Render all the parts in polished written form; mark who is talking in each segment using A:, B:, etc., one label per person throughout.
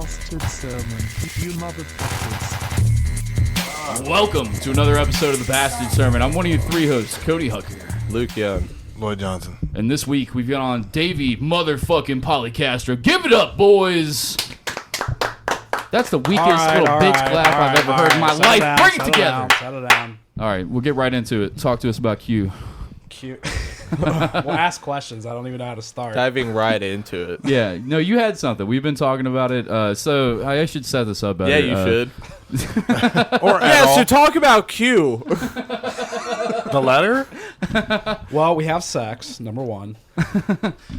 A: bastard sermon, you motherfuckers.
B: Welcome to another episode of the Bastard Sermon. I'm one of your three hosts, Cody Hucker,
C: Luke Young, Lloyd Johnson,
B: and this week we've got on Davey motherfucking Policastro. Give it up, boys! That's the weakest little bitch clap I've ever heard in my life. Bring it together.
D: Settle down.
B: All right, we'll get right into it. Talk to us about Q.
D: Q. We'll ask questions. I don't even know how to start.
C: diving right into it.
B: Yeah, no, you had something. We've been talking about it. So I should set this up better.
C: Yeah, you should.
A: Or
C: So talk about Q.
A: the letter?
D: Well, we have sex, number one.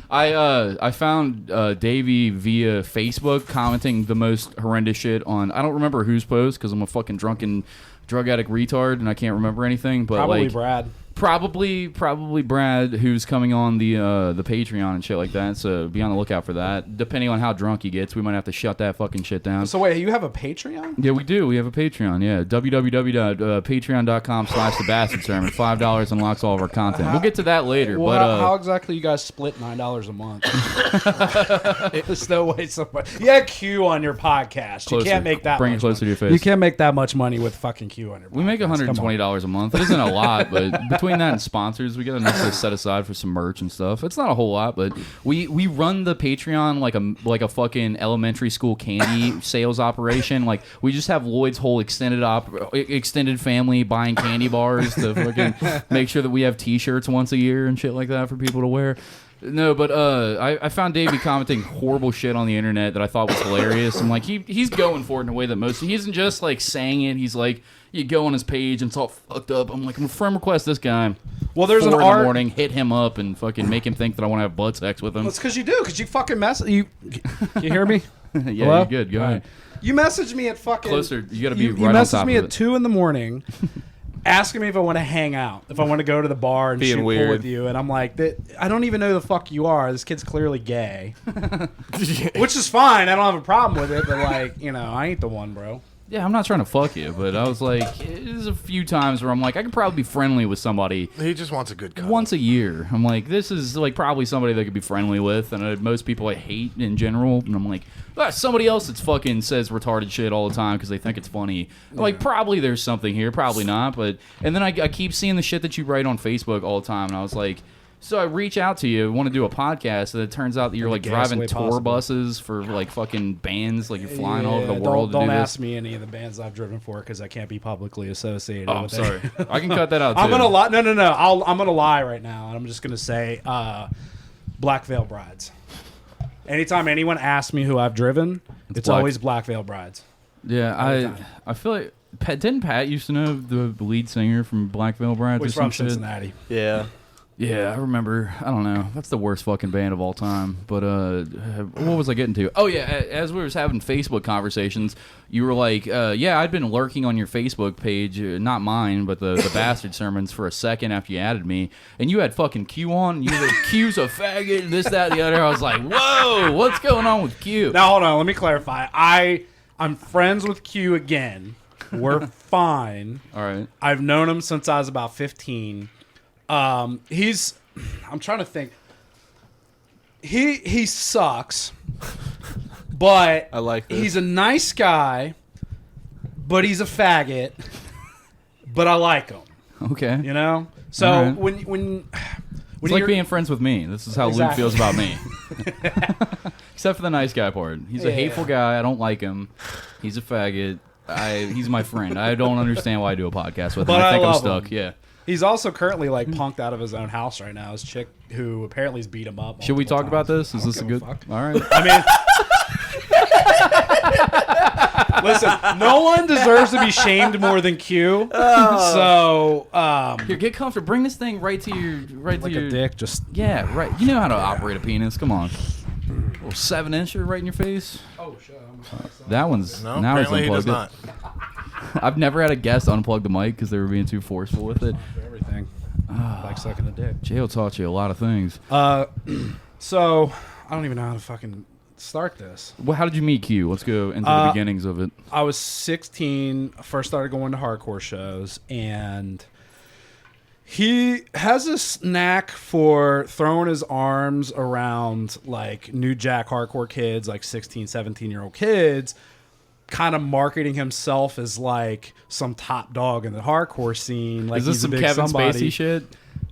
B: I found Davey via Facebook commenting the most horrendous shit on. I don't remember whose post because I'm a fucking drunken drug addict retard and I can't remember anything. But
D: Probably
B: like,
D: Brad.
B: Probably Brad, who's coming on the Patreon and shit like that. So be on the lookout for that. Depending on how drunk he gets, we might have to shut that fucking shit down.
D: So wait, you have a Patreon?
B: Yeah, we do. We have a Patreon. Yeah, www.patreon.com/thebastardsermon. $5 unlocks all of our content. We'll get to that later.
D: Well,
B: but
D: how exactly you guys split $9 a month? There's no way somebody. You had Q on your podcast.
B: closer.
D: You can't make that.
B: Bring it
D: much
B: closer to
D: money.
B: your face.
D: You can't make that much money with fucking Q on your podcast.
B: We make $120 a month. It isn't a lot, but between that and sponsors, we got enough to set aside for some merch and stuff. It's not a whole lot, but we run the Patreon like a fucking elementary school candy sales operation. Like we just have Lloyd's whole extended family buying candy bars to fucking make sure that we have T-shirts once a year and shit like that for people to wear. No, but I found Davey commenting horrible shit on the internet that I thought was hilarious. I'm like, he's going for it in a way that most. He isn't just like saying it. He's like, you go on his page and it's all fucked up. I'm like, I'm gonna friend request this guy.
D: Well, there's
B: 4
D: an
B: in the
D: art.
B: morning, hit him up and fucking make him think that I want to have blood sex with him.
D: Well, it's because you do. Because you fucking mess. You hear me?
B: Yeah,
D: Hello?
B: you're good. Go ahead.
D: You messaged me at fucking
B: Closer. You got to be
D: You
B: right on
D: messaged
B: top
D: me
B: of
D: at
B: it.
D: 2 in the morning, asking me if I want to hang out, if I want to go to the bar and
C: Being
D: shoot pool
C: weird.
D: with you, and I'm like, I don't even know who the fuck you are. This kid's clearly gay, which is fine. I don't have a problem with it, but like, I ain't the one, bro.
B: Yeah, I'm not trying to fuck you, but I was like, there's a few times where I'm like, I could probably be friendly with somebody
C: He just wants a good cuddle.
B: once a year. I'm like, this is like probably somebody that I could be friendly with, and most people I hate in general. And I'm like, somebody else that's fucking says retarded shit all the time because they think it's funny. I'm like, probably there's something here, probably not. But and then I keep seeing the shit that you write on Facebook all the time, and I was like. So I reach out to you, want to do a podcast, and it turns out that you're like driving tour buses for like fucking bands, like you're flying all over the world.
D: Don't
B: to do
D: ask
B: this.
D: me any of the bands I've driven for because I can't be publicly associated.
B: Oh,
D: with
B: sorry.
D: it.
B: I can cut that out too.
D: I'm gonna lie. No. I'm gonna lie right now, and I'm just gonna say, Black Veil Brides. Anytime anyone asks me who I've driven, it's
B: Black.
D: always Black Veil Brides.
B: Yeah, I feel like didn't Pat used to know the lead singer from Black Veil Brides
D: Which
B: or some
D: from
B: shit?
D: Cincinnati.
C: Yeah.
B: Yeah, I remember. I don't know. That's the worst fucking band of all time. But what was I getting to? Oh yeah, as we was having Facebook conversations, you were like, "Yeah, I'd been lurking on your Facebook page, not mine, but the Bastard Sermons for a second after you added me, and you had fucking Q on. And you were like, Q's a faggot, this, that, the other. I was like, whoa, what's going on with Q?
D: Now hold on, let me clarify. I'm friends with Q again. We're fine.
B: All right.
D: I've known him since I was about 15. I'm trying to think. He sucks, but
C: I like this.
D: he's a nice guy, but he's a faggot, but I like him.
B: Okay.
D: So
B: All right.
D: when
B: It's like
D: you're
B: being friends with me. This is how Luke
D: Exactly.
B: feels about me. Except for the nice guy part. He's a hateful guy. I don't like him. He's a faggot. He's my friend. I don't understand why I do a podcast with him.
D: But
B: I
D: I
B: think I'm
D: love
B: stuck.
D: him.
B: Yeah.
D: he's also currently like punked out of his own house right now. His chick who apparently has beat him up.
B: Should we talk
D: multiple
B: about
D: times.
B: this? Is
D: I don't
B: this a
D: give
B: good?
D: fuck.
B: All right.
D: I mean, listen, no one deserves to be shamed more than Q. So,
B: Here, get comfortable. Bring this thing right to your
D: like
B: your
D: a dick, just
B: Yeah, right. You know how to operate a penis. Come on. A little 7-incher right in your face.
D: oh shit.
B: That one's
C: No,
B: now he's
C: apparently he does
B: unplugged
C: not.
B: it. I've never had a guest unplug the mic because they were being too forceful with it.
D: For everything, like sucking a dick.
B: Jail taught you a lot of things.
D: So I don't even know how to fucking start this.
B: Well, how did you meet Q? Let's go into the beginnings of it.
D: I was 16, first started going to hardcore shows, and He has a knack for throwing his arms around like new jack hardcore kids, like 16, 17-year-old kids, kind of marketing himself as like some top dog in the hardcore scene. Like
B: Is this
D: he's
B: some
D: a big
B: Kevin
D: somebody.
B: Spacey shit?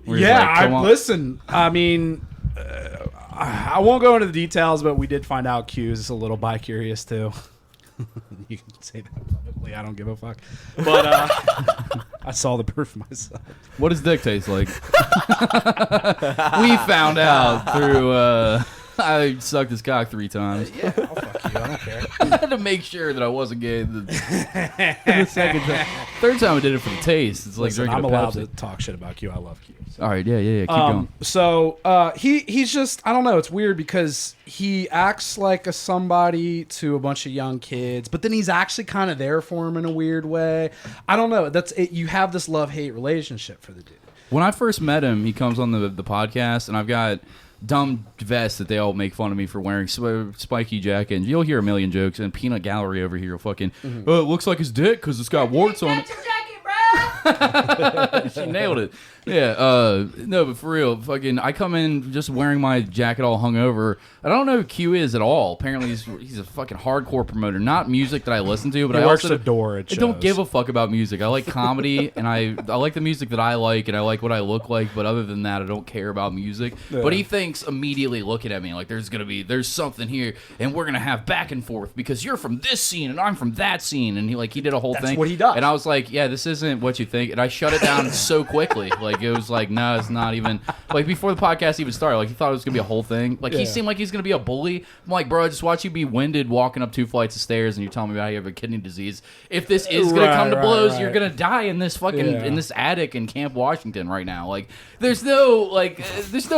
B: Where he's
D: Yeah,
B: like, "Come on."
D: listen. I mean, I won't go into the details, but we did find out Q is a little bi-curious too. You can say that publicly. I don't give a fuck. But I saw the proof myself.
B: What does dick taste like? We found out through. I sucked his cock 3 times.
D: Yeah, I'll fuck you. I don't care.
B: I had to make sure that I wasn't gay the second time. Third time I did it for the taste. It's like
D: Listen,
B: drinking
D: I'm
B: a
D: allowed
B: Pepsi.
D: to talk shit about Q. I love Q. So.
B: All right, yeah. Keep going.
D: So he's just, I don't know, it's weird because he acts like a somebody to a bunch of young kids, but then he's actually kind of there for him in a weird way. I don't know. That's it. You have this love-hate relationship for the dude.
B: When I first met him, he comes on the podcast, and I've got dumb vests that they all make fun of me for wearing, spiky jacket, and you'll hear a million jokes, and Peanut Gallery over here fucking, oh, it looks like his dick because it's got warts on it. She nailed it. Yeah, no, but for real, fucking, I come in just wearing my jacket all hungover. I don't know who Q is at all. Apparently, he's a fucking hardcore promoter. Not music that I listen to, but
D: He
B: I
D: works
B: also
D: the door at
B: I don't
D: shows.
B: give a fuck about music. I like comedy, and I like the music that I like, and I like what I look like. But other than that, I don't care about music.
D: Yeah.
B: But he thinks immediately looking at me like there's something here, and we're gonna have back and forth because you're from this scene and I'm from that scene, and he did a whole
D: That's
B: thing.
D: what he does.
B: And I was like, yeah, this isn't what you think, and I shut it down so quickly. Like it was like, no, it's not even. Like before the podcast even started, like he thought it was gonna be a whole thing. Like he
D: Yeah.
B: seemed like he's gonna be a bully. I'm like, bro, I just watch you be winded walking up 2 flights of stairs, and you're telling me about how you have a kidney disease. If this is gonna come to blows, you're gonna die in this fucking
D: Yeah.
B: in this attic in Camp Washington right now. Like there's no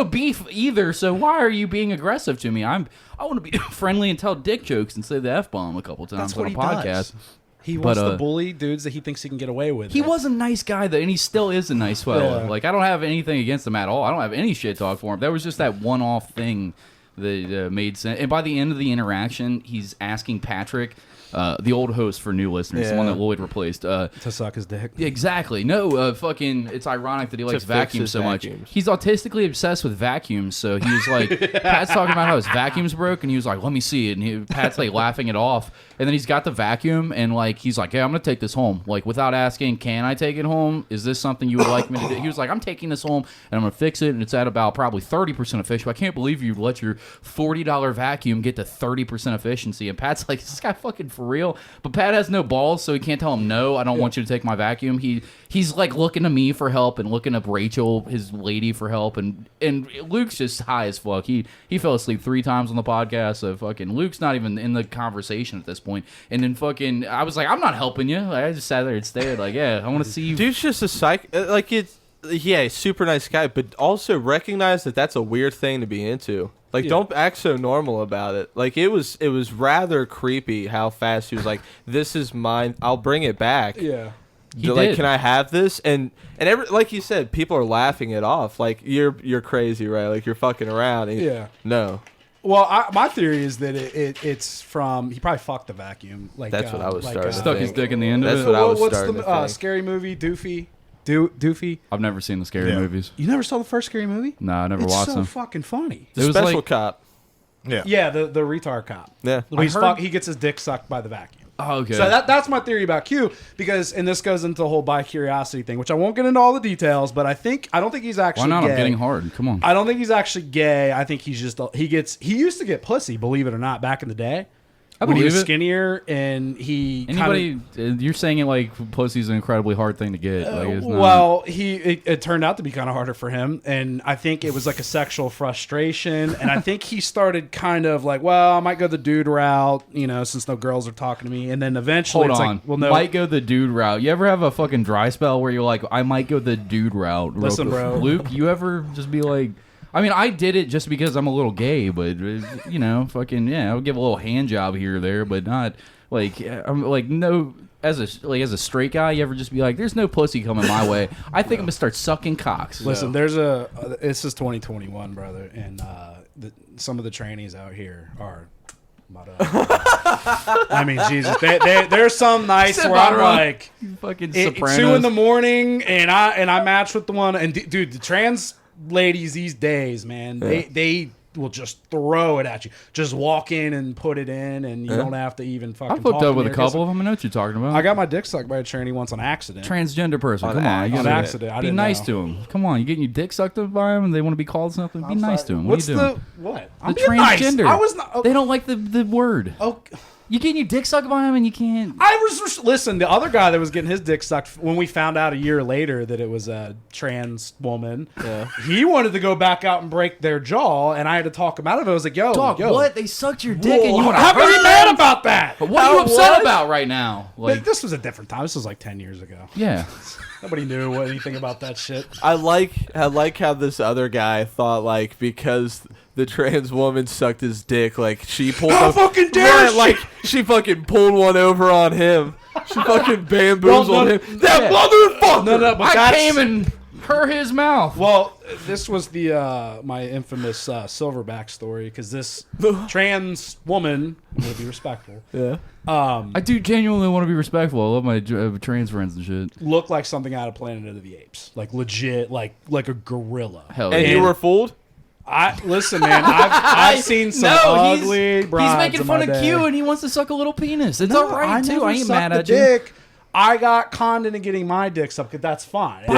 B: beef either. So why are you being aggressive to me? I want to be friendly and tell dick jokes and say the F-bomb a couple times
D: That's what
B: on a
D: he
B: podcast.
D: does. He wants
B: But,
D: to bully dudes that he thinks he can get away with.
B: He was a nice guy, though, and he still is a nice fella.
D: Yeah.
B: Like, I don't have anything against him at all. I don't have any shit talk for him. That was just that one-off thing that made sense. And by the end of the interaction, he's asking Patrick, the old host for new listeners, the one
C: Yeah.
B: that Lloyd replaced.
D: to suck his dick.
B: Exactly. No, fucking, it's ironic that he likes
C: fix
B: vacuums
C: his
B: so much.
C: vacuums.
B: He's autistically obsessed with vacuums, so he was like, Pat's talking about how his vacuum's broke, and he was like, let me see it. And Pat's like laughing it off. And then he's got the vacuum, and like he's like, yeah, I'm going to take this home. Like, without asking, can I take it home? Is this something you would like me to do? He was like, I'm taking this home, and I'm going to fix it, and it's at about probably 30% efficient. I can't believe you let your $40 vacuum get to 30% efficiency. And Pat's like, is this guy fucking for real? But Pat has no balls, so he can't tell him, no, I don't want you to take my vacuum. He's like looking to me for help and looking up Rachel, his lady, for help. And Luke's just high as fuck. He fell asleep 3 times on the podcast, so fucking Luke's not even in the conversation at this point. And then fucking, I was like, I'm not helping you. Like, I just sat there and stared like, yeah, I want to see you.
C: Dude's just a psych. Like it's yeah, super nice guy, but also recognize that that's a weird thing to be into. Like, don't act so normal about it. Like it was rather creepy how fast he was like, "This is mine. I'll bring it back."
D: Yeah.
B: He
C: Like,
B: did.
C: can I have this? And like you said, people are laughing it off. Like you're crazy, right? Like you're fucking around. And
D: Yeah.
C: No.
D: Well, my theory is that it's from he probably fucked the vacuum. Like
C: That's what I was starting to
B: Stuck his
C: think.
B: dick in the end
C: That's
B: of
C: what
B: it.
C: I was
D: What's
C: starting
D: the
C: to think.
D: scary movie? Doofy.
B: I've never seen the scary movies.
D: You never saw the first scary movie?
B: No, I never
D: It's
B: watched
D: so
B: them.
D: fucking funny.
B: It was
C: Special
B: like-
C: cop.
A: Yeah.
D: Yeah, the retard cop.
C: Yeah.
D: When
B: heard-
D: he gets his dick sucked by the vacuum.
B: Oh, okay.
D: So that's my theory about Q, because and this goes into the whole bi curiosity thing, which I won't get into all the details, but I don't think he's actually
B: Why not?
D: gay.
B: I'm getting hard. Come on.
D: I don't think he's actually gay. I think he's just he used to get pussy, believe it or not, back in the day.
B: I
D: when he
B: believe
D: was
B: it.
D: skinnier and he
B: Anybody, you're saying it like pussy's an incredibly hard thing to get. Like, it's not.
D: well, it turned out to be kind of harder for him, and I think it was like a sexual frustration, and I think he started kind of like, well, I might go the dude route, since no girls are talking to me, and then eventually
B: Hold
D: it's
B: on.
D: like, well, no,
B: Might go the dude route. You ever have a fucking dry spell where you're like, I might go the dude route? real
D: Listen,
B: quick?
D: bro.
B: Luke, you ever just be like, I mean, I did it just because I'm a little gay, but fucking yeah, I'll give a little hand job here or there, but not like I'm like no. As a straight guy, you ever just be like, "There's no pussy coming my way." I think I'm gonna start sucking cocks.
D: Listen, this is 2021, brother, and some of the trannies out here are But, I mean, Jesus, there's some nights where I'm like,
B: Fucking
D: 2
B: Sopranos.
D: in the morning, and I match with the one, and dude, the trans ladies these days, man, they will just throw it at you. Just walk in and put it in, and you don't have to even fucking.
B: I've hooked
D: talk
B: up
D: in
B: with a
D: there.
B: couple of them. I know what you're talking about.
D: I got my dick sucked by a tranny once on accident.
B: Transgender person. Come on. You
D: on
B: gotta
D: accident. I
B: be
D: didn't
B: nice
D: know.
B: to them. Come on. You getting your dick sucked up by them and they want to be called something? Be
D: I'm
B: nice
D: sorry.
B: to them.
D: What's
B: What are you doing?
D: what?
B: The
D: I'm being nice.
B: transgender.
D: I was not.
B: They don't like the word.
D: Oh,
B: You getting your dick sucked by him and you can't.
D: listen. The other guy that was getting his dick sucked when we found out a year later that it was a trans woman.
C: Yeah.
D: He wanted to go back out and break their jaw, and I had to talk him out of it. I was like, "Yo,
B: Dog,
D: yo,
B: what? They sucked your dick and you want to
D: How are you mad about that?
B: What are you upset about right now? Like,
D: This was a different time. This was like 10 years ago.
B: yeah.
D: Nobody knew anything about that shit.
C: I like how this other guy thought like because the trans woman sucked his dick, like she pulled
D: How fucking dare she?
C: like she fucking pulled one over on him. She fucking bamboozled
D: Well, no,
C: him. That motherfucker.
D: No, but
B: I
D: that's,
B: came and hurt his mouth.
D: Well, this was the my infamous Silverback story because this trans woman, I'm gonna be respectful,
C: Yeah.
B: I do genuinely want to be respectful. I love my trans friends and shit.
D: looked like something out of Planet of the Apes, like legit, like a gorilla.
B: Hell
C: And
B: yeah.
C: you were fooled?
D: Listen, man, I've seen some ugly brides.
B: He's making
D: in
B: fun
D: my
B: of
D: day.
B: Q and he wants to suck a little penis. It's
D: No,
B: all right, too.
D: never
B: I ain't
D: sucked
B: mad
D: the
B: at you.
D: dick. I got conned into getting my dick sucked, because that's fine.
C: Yeah.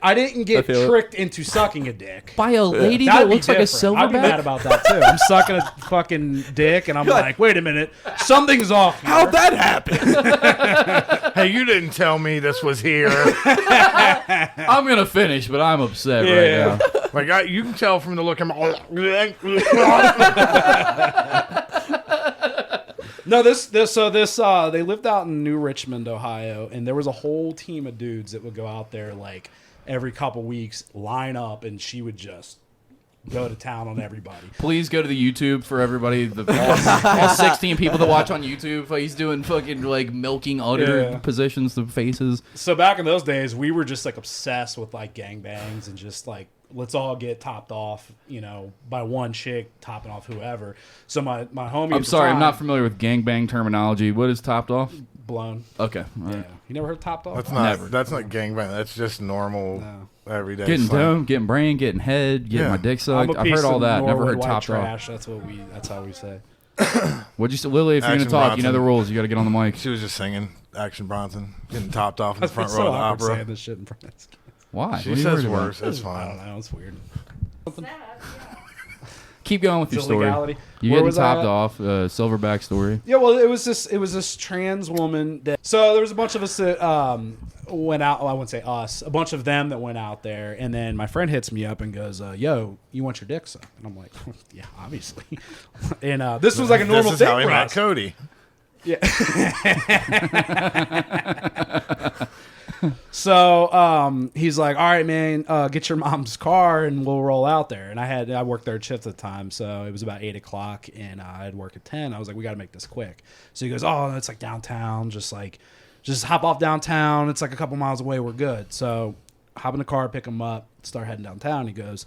D: I didn't get
C: feel it.
D: tricked into sucking a dick.
B: By a lady
D: That'd
B: that
D: be
B: looks like a
D: different. I'd be mad
B: silverback?
D: about that too. I'm sucking a fucking dick, and I'm like, wait a minute, something's off here.
C: How'd that happen?
A: Hey, you didn't tell me this was here.
B: I'm going to finish, but I'm upset
D: Yeah.
B: right now.
A: Like, you can tell from the look in my...
D: No, this they lived out in New Richmond, Ohio, and there was a whole team of dudes that would go out there like every couple weeks, line up, and she would just go to town on everybody.
B: Please go to the YouTube for everybody, all 16 people that watch on YouTube. He's doing fucking like milking udder
D: Yeah.
B: positions to faces.
D: So back in those days, we were just like obsessed with like gangbangs and just like let's all get topped off, by one chick topping off whoever. So my homie.
B: I'm
D: at the
B: sorry, I'm
D: time-
B: not familiar with gangbang terminology. What is topped off?
D: blown.
B: Okay. All right.
D: Yeah, you never heard topped off?
A: That's
B: Never.
A: not gangbang. That's just normal everyday
B: Getting
A: slang.
B: dome, getting brain, getting head, getting
A: Yeah.
B: my dick
D: I'm
B: sucked.
D: a
B: I've
D: piece
B: heard all
D: of
B: that. Never
D: Norwood
B: heard
D: white
B: topped
D: trash.
B: off.
D: That's how we say.
B: What'd you say, Lily? If you're gonna
A: Action
B: talk, you know
A: Bronson.
B: the rules. You got to get on the mic.
A: She was just singing Action Bronson, getting topped off in the
D: That's
A: front
D: so
A: row of the
D: awkward saying
A: opera.
D: this shit in front of this.
B: Why?
A: She
B: What are you
A: says
B: worried about?
A: worse. It's
D: I don't
A: fine.
D: know. It's weird.
B: Keep going with your
D: It's
B: story.
D: illegality.
B: You
D: Where
B: getting
D: was I
B: topped
D: at?
B: off. Silverback story.
D: Yeah, well, it was this trans woman that. So there was a bunch of us that went out. Well, I wouldn't say us. A bunch of them that went out there, and then my friend hits me up and goes, "Yo, you want your dick sucked?" And I'm like, "Yeah, obviously." And this was like a normal
A: This is
D: thing
A: how he
D: for
A: met
D: us.
A: Cody.
D: So he's like, "All right, man, get your mom's car and we'll roll out there." And I worked third shift at the time, so it was about 8:00, and I had work at 10. I was like, "We got to make this quick." So he goes, "Oh, it's like downtown. Just hop off downtown. It's like a couple miles away. We're good." So hop in the car, pick him up, start heading downtown. He goes,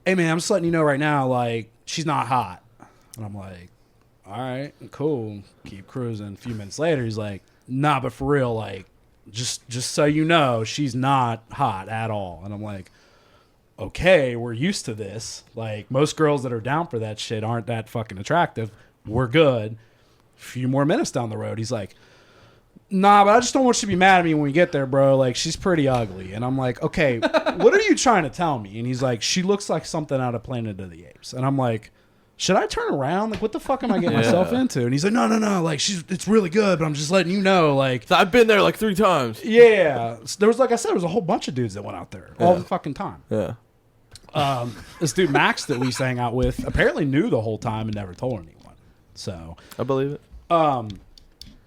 D: "Hey, man, I'm just letting you know right now, like she's not hot." And I'm like, "All right, cool." Keep cruising. A few minutes later, he's like, "Nah, but for real, like." Just so you know, she's not hot at all. And I'm like, okay, we're used to this. Like, most girls that are down for that shit aren't that fucking attractive. We're good. A few more minutes down the road, he's like, nah, but I just don't want you to be mad at me when we get there, bro. Like, she's pretty ugly. And I'm like, okay, what are you trying to tell me? And he's like, she looks like something out of Planet of the Apes. And I'm like, should I turn around? Like, what the fuck am I getting myself into? And he's like, no. Like, it's really good, but I'm just letting you know, like.
C: So I've been there like 3 times.
D: Yeah. There was, like I said, there was a whole bunch of dudes that went out there all the fucking time.
C: Yeah.
D: This dude, Max, that we used to hang out with, apparently knew the whole time and never told anyone. So.
C: I believe it.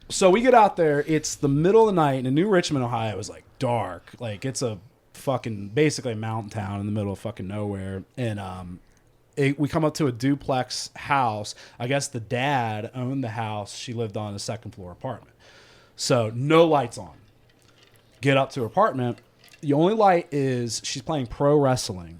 D: So we get out there. It's the middle of the night, and in New Richmond, Ohio, is like dark. Like, it's a fucking, basically a mountain town in the middle of fucking nowhere. And, we come up to a duplex house. I guess the dad owned the house. She lived on a second floor apartment. So no lights on. Get up to her apartment. The only light is she's playing pro wrestling.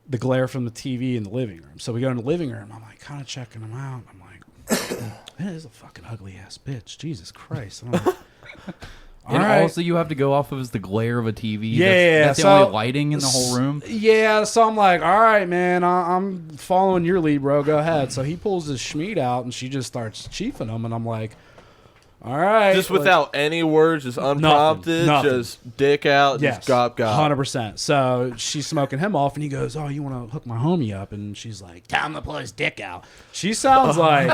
D: The glare from the TV in the living room. So we go in the living room. I'm like kind of checking them out. I'm like, That is a fucking ugly ass bitch. Jesus Christ.
B: And also, you have to go off of the glare of a TV.
D: Yeah,
B: that's the only lighting in the whole room.
D: Yeah, so I'm like, all right, man, I'm following your lead, bro. Go ahead. So he pulls his schmeat out, and she just starts chiefing him, and I'm like, all right.
C: Just without any words, just unprompted,
D: nothing.
C: just dick out,
D: Yes,
C: just gop.
D: 100%. So she's smoking him off, and he goes, oh, you want to hook my homie up? And she's like, tell him to pull his dick out. She sounds like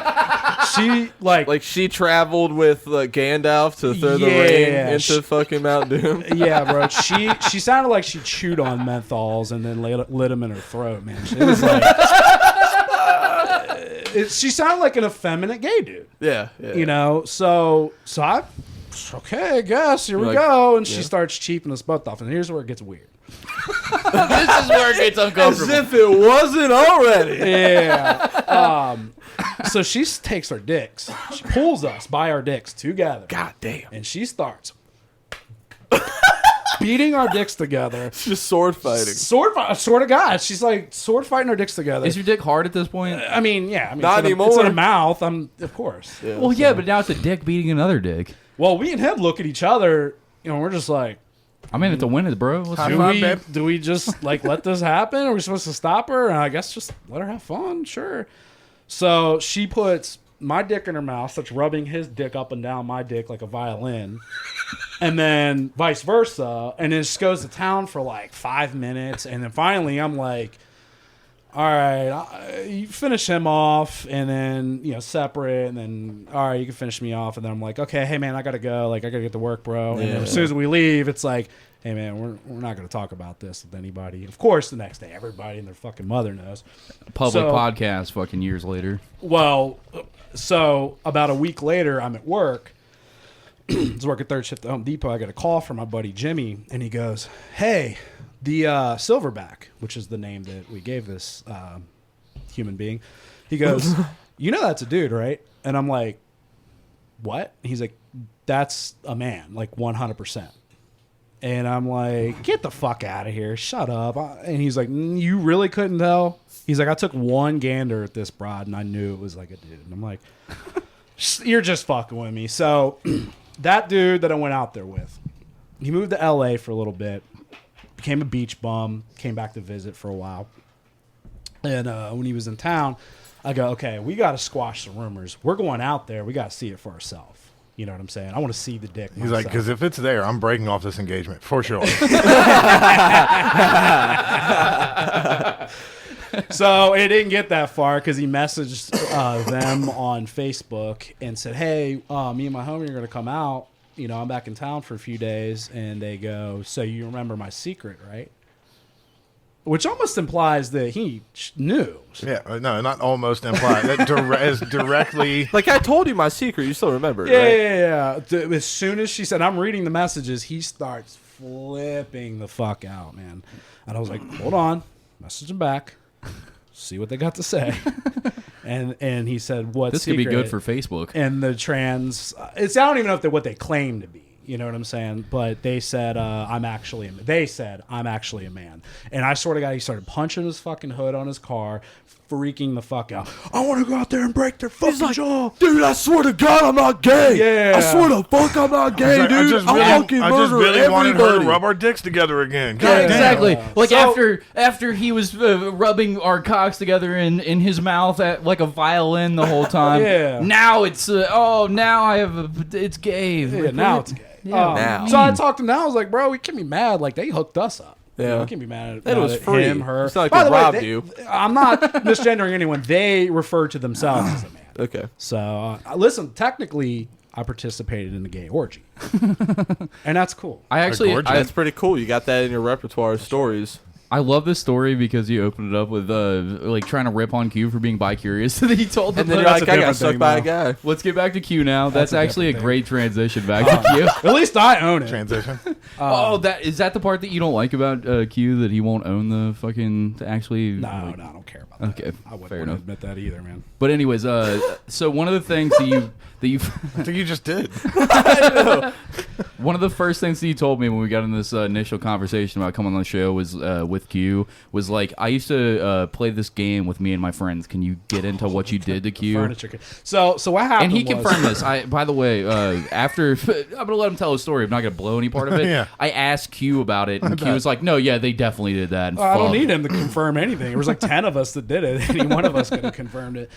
C: like she traveled with Gandalf to throw the ring into fucking Mount Doom.
D: Yeah, bro. She sounded like she chewed on menthols and then lit them in her throat, man. It was like... she sounded like an effeminate gay dude.
C: Yeah.
D: You know, so I, okay, I guess, here we go. And she starts cheaping us both off. And here's where it gets weird.
B: This is where it gets uncomfortable.
C: As if it wasn't already.
D: Yeah. So she takes our dicks. She pulls us by our dicks together.
C: God damn.
D: And she starts beating our dicks together.
C: It's just sword fighting.
D: Sort of God. She's like sword fighting our dicks together.
B: Is your dick hard at this point?
D: I mean, yeah.
C: Not anymore.
D: It's in a mouth. Of course.
C: Yeah,
B: well, yeah, but now it's a dick beating another dick.
D: Well, we and him look at each other. You know, we're just like,
B: I mean, it's a win, bro.
D: do we just like let this happen? Are we supposed to stop her? And I guess just let her have fun. Sure. So she puts my dick in her mouth, starts rubbing his dick up and down my dick like a violin, and then vice versa, and it just goes to town for like 5 minutes, and then finally I'm like, all right, you finish him off, and then separate, and then all right, you can finish me off, and then I'm like, okay, hey man, I gotta go, like I gotta get to work, bro. And then as soon as we leave, it's like, hey man, we're not gonna talk about this with anybody. Of course, the next day, everybody and their fucking mother knows.
B: Public podcast, fucking years later.
D: Well, so about a week later, I'm at work. I was working third shift at Home Depot. I got a call from my buddy Jimmy, and he goes, hey, the Silverback, which is the name that we gave this human being, he goes, you know that's a dude, right? And I'm like, what? He's like, that's a man, like 100%. And I'm like, get the fuck out of here. Shut up. And he's like, you really couldn't tell? He's like, I took one gander at this broad, and I knew it was like a dude. And I'm like, you're just fucking with me. So that dude that I went out there with, he moved to L.A. for a little bit, became a beach bum, came back to visit for a while. And when he was in town, I go, okay, we got to squash the rumors. We're going out there. We got to see it for ourselves. You know what I'm saying? I want to see the dick.
A: He's like, because if it's there, I'm breaking off this engagement for sure.
D: So it didn't get that far because he messaged them on Facebook and said, hey, me and my homie are going to come out. You know, I'm back in town for a few days. And they go, so you remember my secret, right? Which almost implies that he knew.
A: Yeah, no, not almost implied. That is directly.
C: Like I told you my secret, you still remember,
D: Yeah,
C: right?
D: yeah. As soon as she said, I'm reading the messages, he starts flipping the fuck out, man. And I was like, hold on, message him back, see what they got to say. And he said, what
B: This
D: secret?
B: could be good for Facebook.
D: And the trans, I don't even know if they're what they claim to be. You know what I'm saying? But they said, I'm actually a man. And I swear to God, he started punching his fucking hood on his car, freaking the fuck out. I want to go out there and break their fucking jaw.
C: Dude, I swear to God, I'm not gay.
D: Yeah.
C: I swear to fuck, I'm not gay,
A: Like,
C: dude. I fucking murder
A: really wanted her to
C: everybody.
A: rub our dicks together again. God
B: Yeah,
A: damn.
B: exactly. Like
D: So-
B: after he was rubbing our cocks together in his mouth at like a violin the whole time.
D: Yeah.
B: Now it's now I have it's gay.
D: Yeah, now it's gay.
B: Yeah.
C: Now.
D: So I talked to him now. I was like, bro, we can't be mad. Like, they hooked us up.
C: Yeah.
D: You know, we can't be mad at
C: That was
D: at
C: free.
D: him, her.
C: It's not like
D: By
C: they
D: the way,
C: robbed you.
D: I'm not misgendering anyone. They refer to themselves as a man.
C: Okay.
D: So, listen, technically, I participated in the gay orgy. And that's cool.
B: I actually
A: gorgeous.
B: I,
C: That's pretty cool. You got that in your repertoire of stories.
B: I love this story because you opened it up with like trying to rip on Q for being bi-curious. And then he told them
C: And then you're
D: That's
C: like,
D: a
C: I got
D: different
C: sucked
D: thing,
C: by a
D: though.
C: guy.
B: Let's get back to Q now. That's
D: a
B: actually a
D: different
B: great transition back to Q.
D: At least I own it.
A: Transition.
B: Oh, is that the part that you don't like about Q, that he won't own the fucking actually?
D: No,
B: like-
D: I don't care about that.
B: Okay,
D: I wouldn't
B: fair
D: want to
B: enough.
D: admit that either, man.
B: But anyways, so one of the things that you
A: I think you just did.
B: One of the first things that you told me when we got in this initial conversation about coming on the show was with Q was like, I used to play this game with me and my friends. Can you get into what you did to Q?
D: Furniture. So what happened?
B: And he
D: was,
B: confirmed this. By the way, after I'm gonna let him tell his story. I'm not gonna blow any part of it.
A: Yeah.
B: I asked Q about it, and Q was like, "No, yeah, they definitely did that." And
D: I don't
B: fuck.
D: need him to confirm anything. There was like 10 of us that did it. Any one of us could have confirmed it.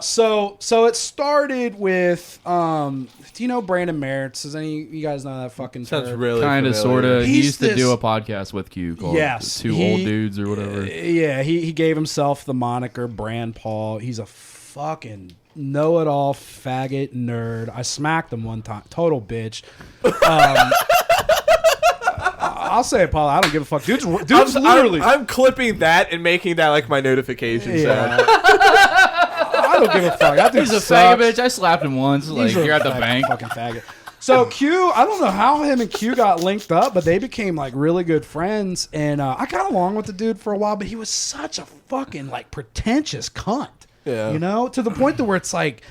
D: So it started with, do you know Brandon Merritt's? Does any of you guys know that fucking
C: Sounds
D: turd?
C: really
B: Kind of,
C: familiar.
B: sort of. He
D: He's
B: used to do
D: this-
B: a podcast with Q called
D: Yes,
B: Two Old Dudes or whatever.
D: Yeah, he gave himself the moniker Brand Paul. He's a fucking know-it-all faggot nerd. I smacked him one time. Total bitch. I'll say it, Paul. I don't give a fuck. Dude's literally...
C: I'm clipping that and making that like my notification sound.
D: I don't give a fuck. That dude
B: He's a
D: sucks.
B: faggot bitch. I slapped him once. Like,
D: He's a
B: you're at the
D: faggot,
B: bank.
D: Fucking faggot. So Q, I don't know how him and Q got linked up, but they became like really good friends. And I got along with the dude for a while, but he was such a fucking like pretentious cunt.
C: Yeah.
D: You know, to the point to where it's like,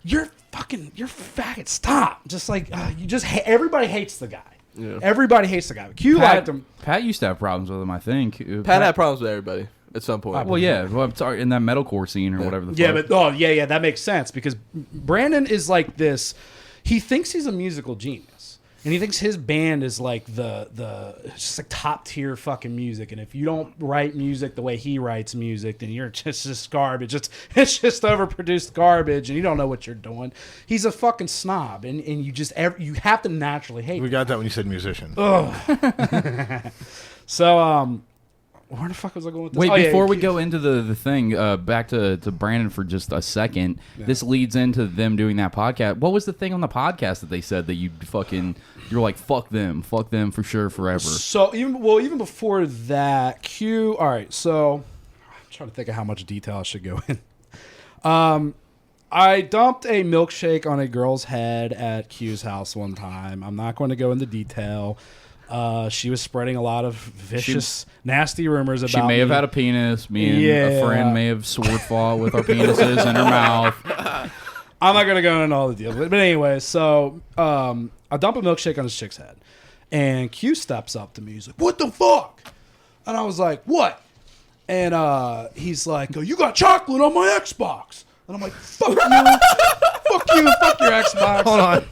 D: you're faggot. Stop. Just like everybody hates the guy.
C: Yeah.
D: Everybody hates the guy. Q liked him.
B: Pat used to have problems with him, I think.
C: Pat had problems with everybody at some point.
B: Well, yeah. Well, I'm sorry, in that metalcore scene or whatever the
D: Yeah,
B: fuck.
D: but that makes sense because Brandon is like this. He thinks he's a musical genius, and he thinks his band is like the just like top tier fucking music. And if you don't write music the way he writes music, then you're just garbage. It's just overproduced garbage, and you don't know what you're doing. He's a fucking snob, and you have to naturally hate.
A: We got that when you said musician.
D: So where the fuck was I going with this?
B: Wait,
D: Oh, yeah,
B: before we go into the thing, back to Brandon for just a second. Yeah. This leads into them doing that podcast. What was the thing on the podcast that they said that you're like, fuck them for sure forever?
D: So even before that, Q. All right, so I'm trying to think of how much detail I should go in. I dumped a milkshake on a girl's head at Q's house one time. I'm not going to go into detail. She was spreading a lot of vicious, nasty rumors about me.
B: She may have had a penis. Me and a friend may have sword fought with our penises in her mouth.
D: I'm not going to go into all the deals. But anyway, so I dump a milkshake on this chick's head. And Q steps up to me. He's like, what the fuck? And I was like, what? And he's like, oh, you got chocolate on my Xbox. And I'm like, fuck you. Fuck you. Fuck your Xbox.
A: Hold on.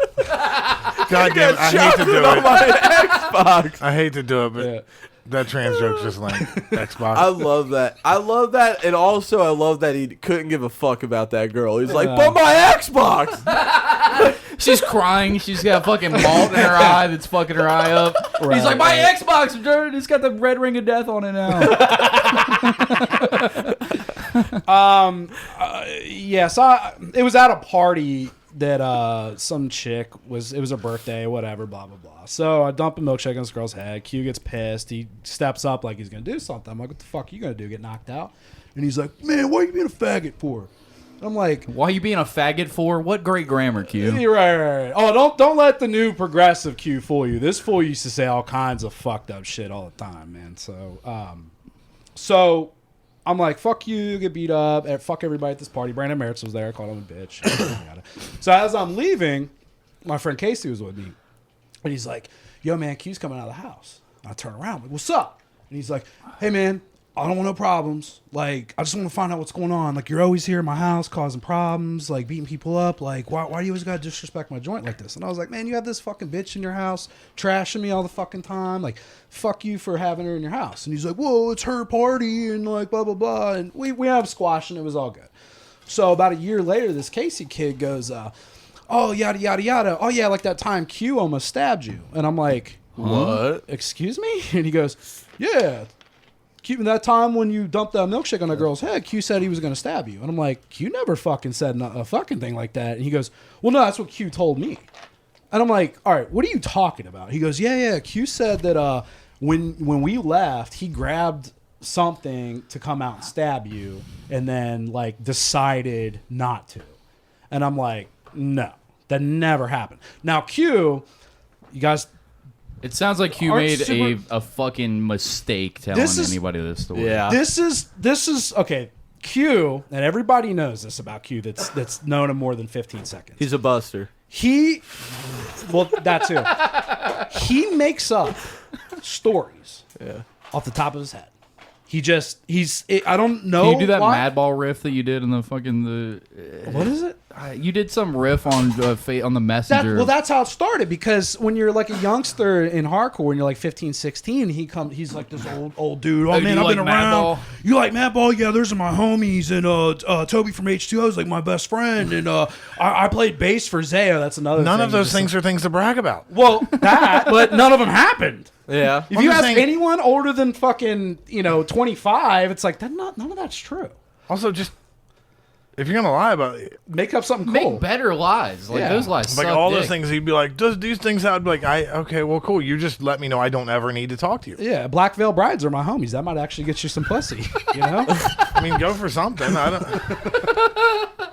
A: God damn it. I hate to do it.
C: Xbox.
A: I hate to do it, but
D: Yeah.
A: that trans joke's just like Xbox.
C: I love that. And also I love that he couldn't give a fuck about that girl. He's like, but my Xbox.
B: She's crying. She's got fucking malt in her eye that's fucking her eye up.
D: Right,
B: He's like, my Xbox, dude, it's got the red ring of death on it now.
D: Yeah, so it was at a party that some chick it was her birthday, whatever, blah, blah, blah. So I dump a milkshake on this girl's head. Q gets pissed. He steps up like he's going to do something. I'm like, what the fuck are you going to do, get knocked out? And he's like, man, what are you being a faggot for? I'm like,
B: why are you being a faggot for? What great grammar, Q?
D: Right. Oh, don't let the new progressive Q fool you. This fool used to say all kinds of fucked up shit all the time, man. So I'm like, fuck you, get beat up, and fuck everybody at this party. Brandon Merritt was there, called him a bitch. So as I'm leaving, my friend Casey was with me, and he's like, yo, man, Q's coming out of the house. And I turn around, like, what's up? And he's like, hey, man, I don't want no problems. Like, I just want to find out what's going on. Like, you're always here in my house causing problems, like beating people up. Like, why do you always got to disrespect my joint like this? And I was like, man, you have this fucking bitch in your house trashing me all the fucking time. Like, fuck you for having her in your house. And he's like, whoa, it's her party and like blah, blah, blah. And we have squash and it was all good. So about a year later, this Casey kid goes, oh, yada, yada, yada. Oh, yeah, like that time Q almost stabbed you. And I'm like,
C: What?
D: Excuse me? And he goes, yeah. That time when you dumped that milkshake on a girl's head, Q said he was going to stab you. And I'm like, Q never fucking said a fucking thing like that. And he goes, well, no, that's what Q told me. And I'm like, all right, what are you talking about? He goes, yeah. Q said that when we left, he grabbed something to come out and stab you and then like decided not to. And I'm like, no, that never happened. Now, Q, you guys...
B: It sounds like Q made a fucking mistake telling anybody this story.
C: Yeah.
D: This is okay. Q, and everybody knows this about Q that's known him more than 15 seconds.
C: He's a buster.
D: Well, that too. He makes up stories
C: Yeah.
D: off the top of his head. I don't know.
B: Can you do that
D: why.
B: Madball riff that you did in the fucking
D: What is it?
B: you did some riff on on the Messenger.
D: That's how it started, because when you're like a youngster in hardcore and you're like 15, 16, he's like this old dude. Oh,
B: Hey, do
D: man,
B: you
D: I've been
B: like
D: around.
B: Madball?
D: You like Madball? Yeah, those are my homies. And Toby from H2O is like my best friend. And I played bass for Zaya. That's another
A: None
D: thing.
A: of those things are things to brag about.
D: Well, but none of them happened.
C: Yeah.
D: If
A: I'm
D: you
A: just
D: ask
A: saying-
D: anyone older than fucking 25, it's like none of that's true.
A: Also, just if you're gonna lie about it,
D: Make up something cool.
B: Make better lies. Like
D: Yeah.
B: those lies.
A: like
B: suck
A: all
B: dick.
A: those things, he'd be like, "Does these things have?" Like, okay, well, cool. You just let me know. I don't ever need to talk to you.
D: Yeah, Black Veil Brides are my homies. That might actually get you some pussy. You know.
A: I mean, go for something. I don't.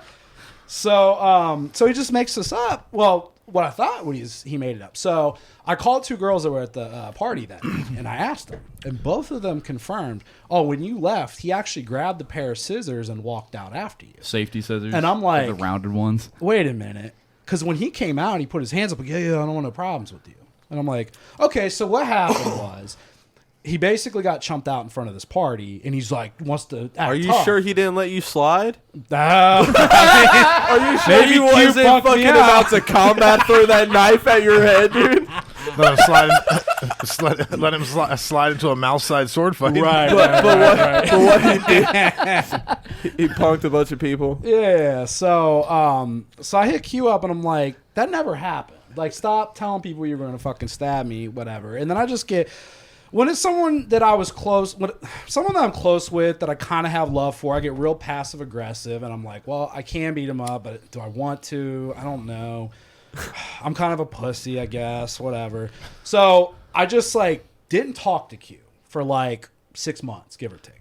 D: So he just makes this up. Well, what I thought was he made it up. So I called two girls that were at the party that night, and I asked them, and both of them confirmed, oh, when you left, he actually grabbed the pair of scissors and walked out after you.
B: Safety scissors.
D: And I'm like-
B: the rounded ones.
D: Wait a minute. Because when he came out, he put his hands up, like, yeah, I don't want no problems with you. And I'm like, okay, so what happened was he basically got chumped out in front of this party, and he's like, wants to act
C: Are you
D: tough.
C: sure he didn't let you slide?
D: No.
C: Are you sure
D: Maybe
C: he
D: Q
C: wasn't
D: punked me
C: fucking
D: out.
C: about to combat throw that knife at your head, dude?
A: Let him let him slide into a mouse-side sword fight.
D: Right.
C: But what he did, he punked a bunch of people.
D: Yeah, so I hit Q up and I'm like, that never happened. Like, stop telling people you're going to fucking stab me, whatever. And then I just get, when it's someone that I was close, someone that I'm close with that I kind of have love for, I get real passive aggressive, and I'm like, well, I can beat him up, but do I want to? I don't know. I'm kind of a pussy, I guess, whatever. So I just like didn't talk to Q for like 6 months, give or take.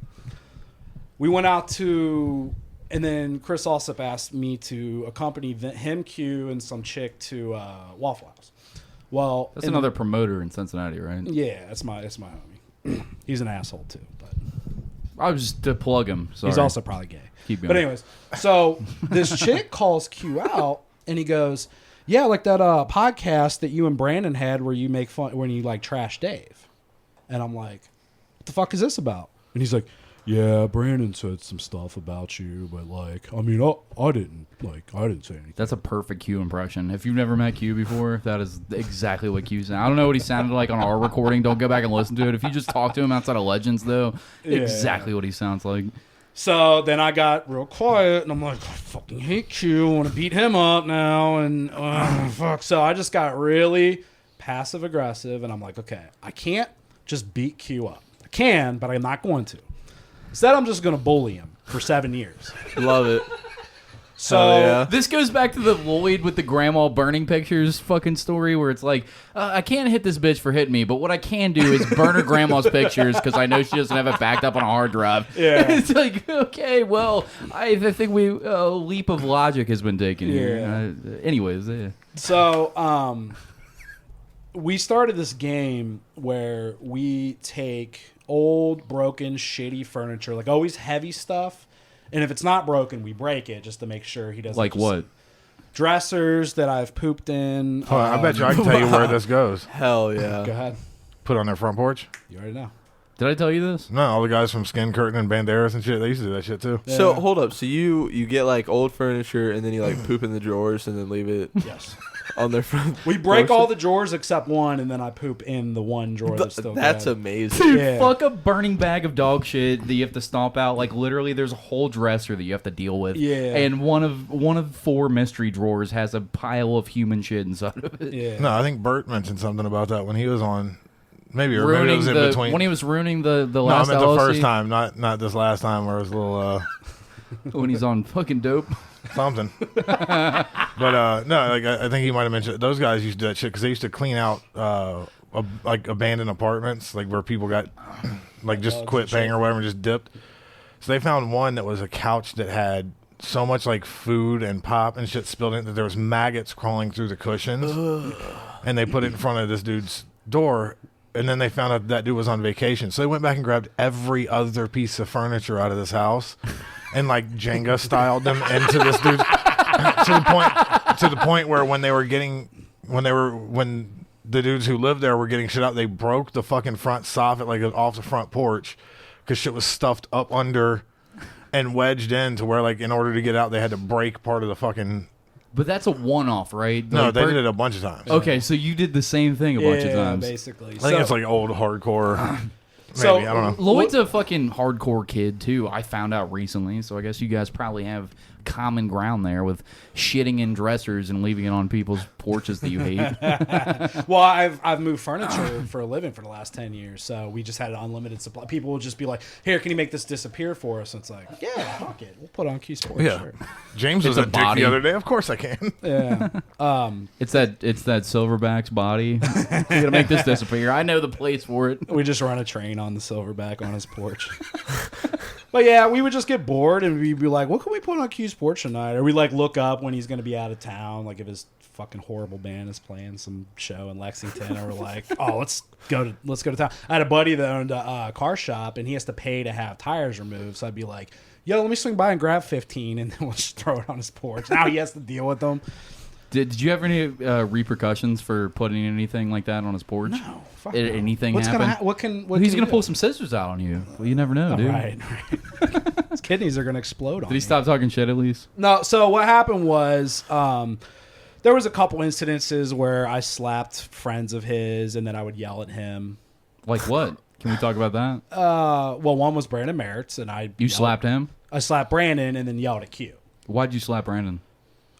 D: We went out to, and then Chris Alsop asked me to accompany him, Q, and some chick to Waffle House. Well,
B: That's another promoter in Cincinnati, right?
D: Yeah, it's my homie. He's an asshole too, but
B: I was just to plug him. Sorry.
D: he's also probably gay.
B: Keep going.
D: But anyways, so this chick calls Q out, and he goes, "Yeah, like that podcast that you and Brandon had where you make fun when you like trash Dave." And I'm like, "What the fuck is this about?" And he's like, "Yeah, Brandon said some stuff about you, but like, I mean, I didn't say anything."
B: That's a perfect Q impression. If you've never met Q before, that is exactly what Q sounded. I don't know what he sounded like on our recording. Don't go back and listen to it. If you just talk to him outside of Legends, though, exactly what he sounds like.
D: So then I got real quiet, and I'm like, I fucking hate Q. I want to beat him up now, and fuck. So I just got really passive aggressive, and I'm like, okay, I can't just beat Q up. I can, but I'm not going to. Instead, I'm just going to bully him for 7 years.
C: Love it.
D: So
C: Hell yeah.
B: This goes back to the Lloyd with the grandma burning pictures fucking story where it's like, I can't hit this bitch for hitting me, but what I can do is burn her grandma's pictures because I know she doesn't have it backed up on a hard drive.
D: Yeah.
B: It's like, okay, well, I think a leap of logic has been taken here. Anyways, yeah.
D: So, we started this game where we take old, broken, shitty furniture, like always heavy stuff, and if it's not broken, we break it just to make sure he doesn't.
B: Like what?
D: Dressers that I've pooped in.
A: Oh, I bet you I can tell you where this goes.
C: Hell yeah.
D: Go ahead.
A: Put on their front porch.
D: You already know.
B: Did I tell you this?
A: No, all the guys from Skin Curtain and Banderas and shit, they used to do that shit too.
C: So hold up. So you get like old furniture and then you like poop in the drawers and then leave it
D: Yes.
C: on their front.
D: We break all the drawers except one, and then I poop in the one drawer that's still
C: That's
D: good.
C: amazing.
B: Dude,
D: Yeah.
B: fuck a burning bag of dog shit that you have to stomp out. Like literally, there's a whole dresser that you have to deal with.
D: Yeah.
B: And one of 4 mystery drawers has a pile of human shit inside of it.
D: Yeah.
A: No, I think Bert mentioned something about that when he was on. Maybe it
B: Ruining
A: was in
B: the
A: between.
B: when he was ruining the
A: No, I
B: last
A: meant the
B: LLC,
A: first time, not this last time where it was a little
B: when he's on fucking dope.
A: something. But no, like I think he might have mentioned those guys used to do that shit because they used to clean out like abandoned apartments, like where people got like just quit paying or whatever, and just dipped. So they found one that was a couch that had so much like food and pop and shit spilled in it that there was maggots crawling through the cushions, and they put it in front of this dude's door. And then they found out that dude was on vacation. So they went back and grabbed every other piece of furniture out of this house and like Jenga styled them into this dude to the point where when the dudes who lived there were getting shit out. They broke the fucking front soffit, like off the front porch, because shit was stuffed up under and wedged in to where, like, in order to get out, they had to break part of the fucking.
B: But that's a one-off, right?
A: No,
B: Like,
A: they did it a bunch of times.
B: Okay, so you did the same thing a bunch of times.
D: basically.
A: I think it's like old hardcore. Maybe,
D: So-
A: I don't know.
B: Lloyd's a fucking hardcore kid too. I found out recently, so I guess you guys probably have common ground there with shitting in dressers and leaving it on people's porches that you hate.
D: Well, I've moved furniture for a living for the last 10 years, so we just had an unlimited supply. People will just be like, "Here, can you make this disappear for us?" And it's like, "Yeah, fuck it, we'll put on Q Sports."
A: Yeah,
D: Sure.
A: James was
B: It's
A: a
B: a
A: dick
B: body.
A: the other day. Of course I can.
D: Yeah.
B: It's that Silverback's body. We're gonna make this disappear. I know the place for it.
D: We just run a train on the Silverback on his porch. But yeah, we would just get bored and we'd be like, "What can we put on Q's porch tonight?" Or we like look up when he's going to be out of town, like if his fucking horrible band is playing some show in Lexington, or we're like, "Oh, let's go to town." I had a buddy that owned a car shop, and he has to pay to have tires removed. So I'd be like, "Yo, let me swing by and grab 15, and then we'll just throw it on his porch." Now he has to deal with them.
B: Did you have any repercussions for putting anything like that on his porch?
D: No, fuck
B: Did
D: no.
B: anything
D: What's
B: happen?
D: He's
B: He's gonna pull some scissors out on you. Well, you never know, dude.
D: Right. His kidneys are gonna explode on
B: Did he
D: me.
B: stop talking shit at least?
D: No, so what happened was there was a couple incidences where I slapped friends of his and then I would yell at him.
B: Like what? Can we talk about that?
D: Well, one was Brandon Merritt's and
B: You slapped him?
D: I slapped Brandon and then yelled at Q.
B: Why'd you slap Brandon?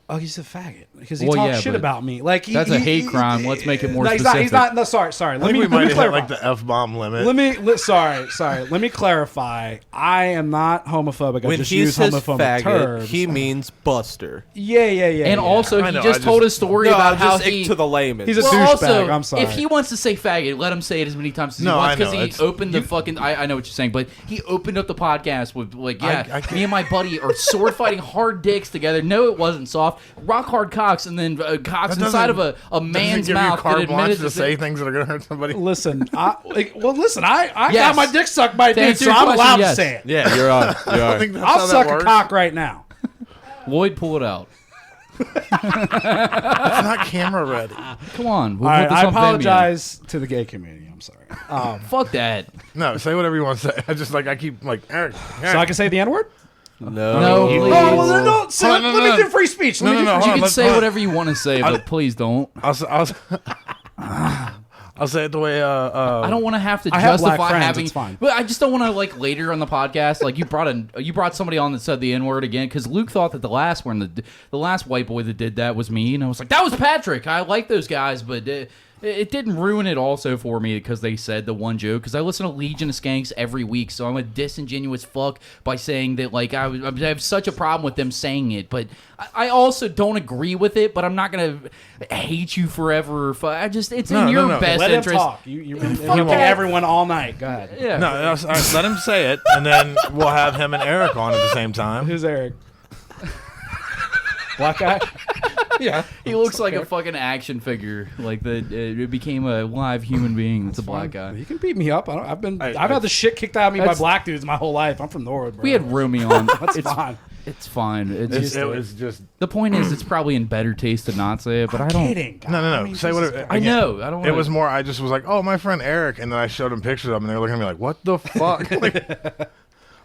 D: Oh, he's a faggot because he
B: Well,
D: talks
B: yeah,
D: shit
B: but
D: about me. Like
B: that's a hate crime. Let's make it more
D: no,
B: specific.
D: He's not. No, sorry.
A: I
D: Let
A: think we
D: me
A: might have hit
D: clarify.
A: like the F-bomb limit.
D: Sorry. Let me clarify. I am not homophobic. I
C: When
D: just
C: he
D: use
C: says
D: homophobic
C: faggot,
D: terms.
C: he means buster.
D: Yeah.
B: And
D: yeah.
B: also,
A: I
B: he
A: know,
B: just
A: I
B: told a
A: just-
B: story
C: No,
B: about
C: I'm
B: how
C: just
B: he.
C: to the layman.
D: He's a
B: Well,
D: douchebag.
B: also,
D: I'm sorry.
B: if he wants to say faggot, let him say it as many times as he
A: No,
B: wants
A: I
B: because
A: know,
B: he
A: it's-
B: opened the fucking. I know what you're saying, but he opened up the podcast with like, yeah,
A: I
B: me and my buddy are sword fighting hard dicks together. No, it wasn't soft, rock hard cocks, and then cocks
A: That
B: inside of
A: doesn't-
B: a man's
A: Doesn't give
B: mouth
A: you
B: that
A: carte blanche
B: admitted
A: to
B: to
A: say things that are going to hurt somebody.
D: Listen, I
B: Yes.
D: got my dick sucked by a
B: To
D: dude,
B: answer
D: so
B: your
D: I'm
B: question,
D: allowed
B: yes.
D: to say it.
C: Yeah, you're on. You're
A: I
C: on.
A: think that's
D: I'll
A: how
D: suck
A: that
D: a
A: works.
D: cock right now.
B: Lloyd, pull it out.
A: It's not camera ready.
B: Come on, we'll
D: All right,
B: put this
D: I
B: on Vimeo.
D: apologize to the gay community. I'm sorry.
B: Fuck that.
A: No, say whatever you want to say. I just I keep like Eric.
D: So I can say the N word?
C: No.
B: No, please.
D: Oh, well, then don't say
A: Hold on,
D: let
A: no,
D: me
A: no.
D: do free speech. Let
A: No,
D: me
A: no,
D: do
A: no,
D: free
B: You
A: hold
B: can
A: on,
B: say whatever you want to say, but please don't.
A: I'll say it the way.
B: I don't want to have to
D: I have black
B: justify
D: friends,
B: having.
D: it's fine.
B: But I just don't want to like later on the podcast. Like you brought somebody on that said the N word again because Luke thought that the last one, the last white boy that did that was me, and I was like, that was Patrick. I like those guys, but it didn't ruin it also for me because they said the one joke. Because I listen to Legion of Skanks every week, so I'm a disingenuous fuck by saying that like I have such a problem with them saying it, but I also don't agree with it. But I'm not gonna hate you forever. It's in your
A: no.
B: best
D: Let him
B: interest.
D: talk. You're
B: Fuck
D: him
B: that.
D: everyone all night. Go ahead.
B: Yeah.
A: No, let him say it, and then we'll have him and Eric on at the same time.
D: Who's Eric? Black guy?
A: Yeah.
B: He looks like a fucking action figure. Like it became a live human being. That's a black guy.
D: You can beat me up. I've
A: I-
D: had the shit kicked out of me by
B: That's-
D: black dudes my whole life. I'm from Norwood, bro.
B: We had Romy on.
D: That's
B: it's
D: fine.
B: It's fine.
A: It was just
B: The point is, it's probably in better taste to not say it, but I don't.
D: Kidding. God.
A: no.
D: I mean,
A: Say
D: Jesus
A: whatever.
B: I know. I don't.
A: It was more. I just was like, "Oh, my friend Eric," and then I showed him pictures of him, and they were looking at me like, "What the fuck?" like,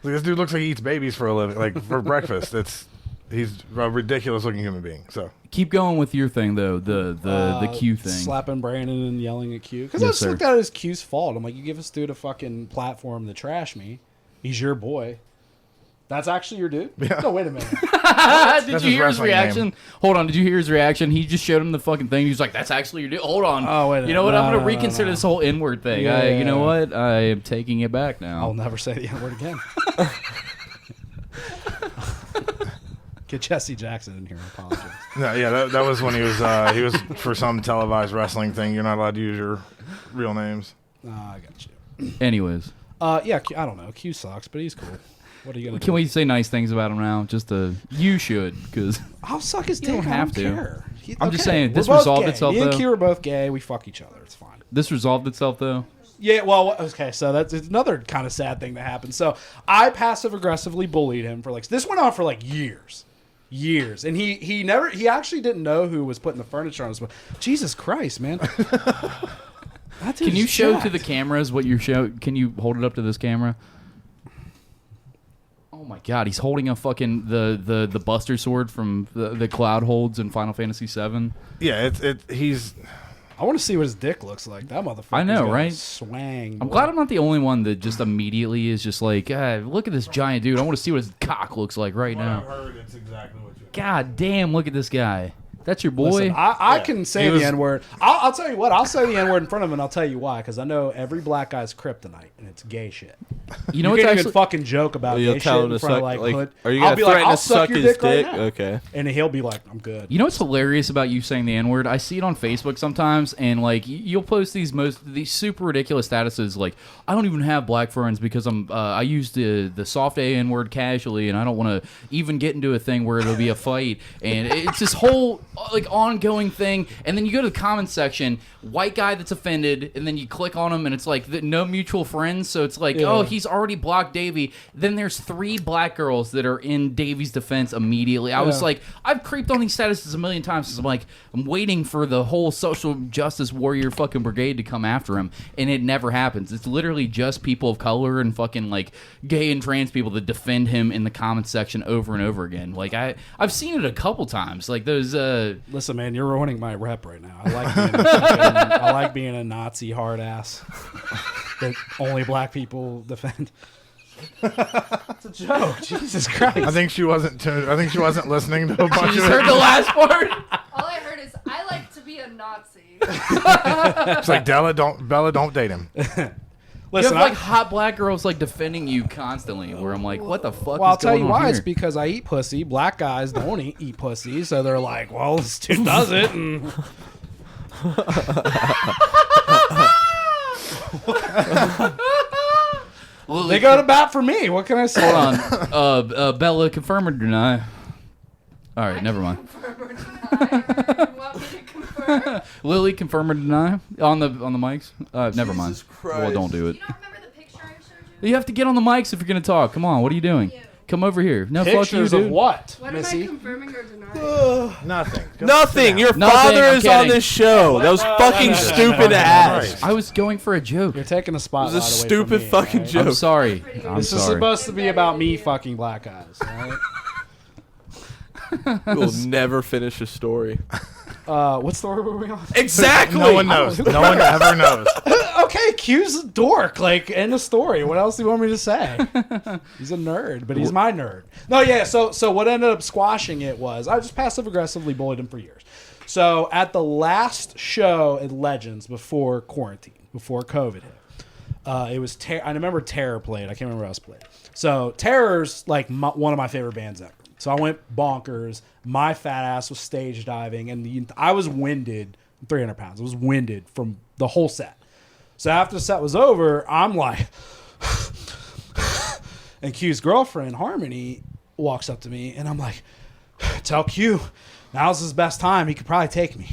A: this dude looks like he eats babies for a living, like for breakfast. He's a ridiculous looking human being. So
B: keep going with your thing though. The Q thing.
D: Slapping Brandon and yelling at Q. Because I
B: Yes,
D: just
B: sir.
D: looked at it as Q's fault. I'm like, you give this dude a fucking platform to trash me. He's your boy. That's actually your dude?
A: Yeah.
D: No, wait a minute.
B: Did
A: That's
B: you
A: his
B: hear his
A: wrestling
B: reaction?
A: name.
B: Hold on. Did you hear his reaction? He just showed him the fucking thing. He was like, "That's actually your dude." Hold on.
D: Oh, wait a
B: You know what?
D: minute.
B: I'm gonna
D: No,
B: reconsider
D: no.
B: this whole N-word thing.
D: Yeah.
B: You know what? I am taking it back now.
D: I'll never say the N word again. Get Jesse Jackson in here and apologize.
A: no, yeah, that was when he was for some televised wrestling thing. You're not allowed to use your real names.
D: I got you.
B: Anyways,
D: Yeah, Q, I don't know. Q sucks, but he's cool. What are you going to do?
B: can we say nice things about him now? You should, because
D: I'll suck his
B: You
D: dick.
B: don't
D: I
B: have
D: don't
B: to.
D: care.
B: I'm just saying,
D: we're
B: this
D: both
B: resolved
D: gay.
B: itself,
D: Me and
B: though.
D: Q are both gay. We fuck each other. It's fine.
B: this resolved itself though.
D: Yeah, well, okay, so that's it's another kind of sad thing that happened. So I passive aggressively bullied him for this went on for years. years, and he actually didn't know who was putting the furniture on his. Jesus Christ, man!
B: Can you show to the cameras what you're showing? Can you hold it up to this camera? Oh my God, he's holding a fucking the Buster Sword from the Cloud holds in Final Fantasy VII.
A: Yeah, he's.
D: I want to see what his dick looks like. That motherfucker.
B: I know, right?
D: Swang.
B: I'm glad I'm not the only one that just immediately is just like, look at this giant dude. I want to see what his cock looks like right now.
A: I heard it's exactly what you.
B: God damn, look at this guy. That's your boy.
D: Listen, I can say the N-word. I'll tell you what. I'll say the N-word in front of him, and I'll tell you why. Because I know every black guy's kryptonite, and it's gay shit.
B: You know
D: you
B: what's
D: can't even fucking joke about gay shit in front of like hood.
C: Are you
D: I'll
C: gonna
D: be like,
C: threaten
D: I'll
C: to
D: suck
C: suck
D: your
C: his
D: dick right
C: dick?
D: now.
C: Okay.
D: And he'll be like, I'm good.
B: You know what's hilarious about you saying the N-word? I see it on Facebook sometimes, and like you'll post these super ridiculous statuses like, I don't even have black friends because I use the soft A N-word casually, and I don't want to even get into a thing where it'll be a fight, and it's this whole like ongoing thing. And then you go to the comments section, white guy that's offended, and then you click on him, and it's like no mutual friends. So it's like, oh, he's already blocked Davey. Then there's 3 black girls that are in Davey's defense immediately. I was like, I've creeped on these statuses a million times because I'm like, I'm waiting for the whole social justice warrior fucking brigade to come after him, and it never happens. It's literally just people of color and fucking like gay and trans people that defend him in the comments section over and over again. Like I've seen it a couple times. Like those.
D: Listen, man, you're ruining my rep right now. I like being a Nazi hard ass that only black people defend. It's a joke. Jesus Christ.
A: I think she wasn't listening to a bunch
B: You just
A: of
B: heard the last part.
E: All I heard is, I like to be a Nazi.
A: It's like Bella, don't date him.
B: You
D: Listen,
B: have like hot black girls like defending you constantly. Where I'm like, what the fuck?
D: Well, I'll
B: is
D: tell
B: going
D: you
B: on
D: why.
B: here?
D: It's because I eat pussy. Black guys don't eat pussy, so they're like, well, this dude does it. And... they go to bat for me. What can I say?
B: Hold on. Bella, confirm or deny? All right, never mind.
E: Confirm or deny? You want me to confirm?
B: Lily, confirm or deny on the mics? Never mind.
C: Jesus Christ.
B: Well, don't do it.
E: You don't remember the picture I showed you?
B: You have to get on the mics if you're gonna talk. Come on, what are you doing? Come over here. No, fuck you,
D: Pictures
B: dude.
D: of what,
E: What
D: Missy?
E: am I confirming or denying?
A: Nothing.
C: Nothing. Your
B: Nothing,
C: father
B: I'm
C: is on
B: kidding.
C: this show. That was fucking stupid to ask.
B: I was going for a joke.
D: You're taking a
C: It
D: spotlight
C: was a
D: away
C: stupid
D: from me,
C: fucking
D: right?
C: joke.
B: I'm sorry. I'm
D: This is
B: sorry.
D: supposed to be about me fucking black guys. Right?
C: We'll never finish a story.
D: What story were we on?
C: Exactly.
A: No one knows. No one ever knows.
D: Okay, Q's a dork. Like, end of story. What else do you want me to say? He's a nerd, but he's my nerd. No, yeah. So what ended up squashing it was I just passive aggressively bullied him for years. So at the last show at Legends before quarantine, before COVID hit, it was I remember Terror played. I can't remember who else played. So Terror's like one of my favorite bands ever. So I went bonkers. My fat ass was stage diving, and I was winded. 300 pounds. I was winded from the whole set. So after the set was over, I'm like, and Q's girlfriend, Harmony, walks up to me, and I'm like, tell Q, now's his best time. He could probably take me.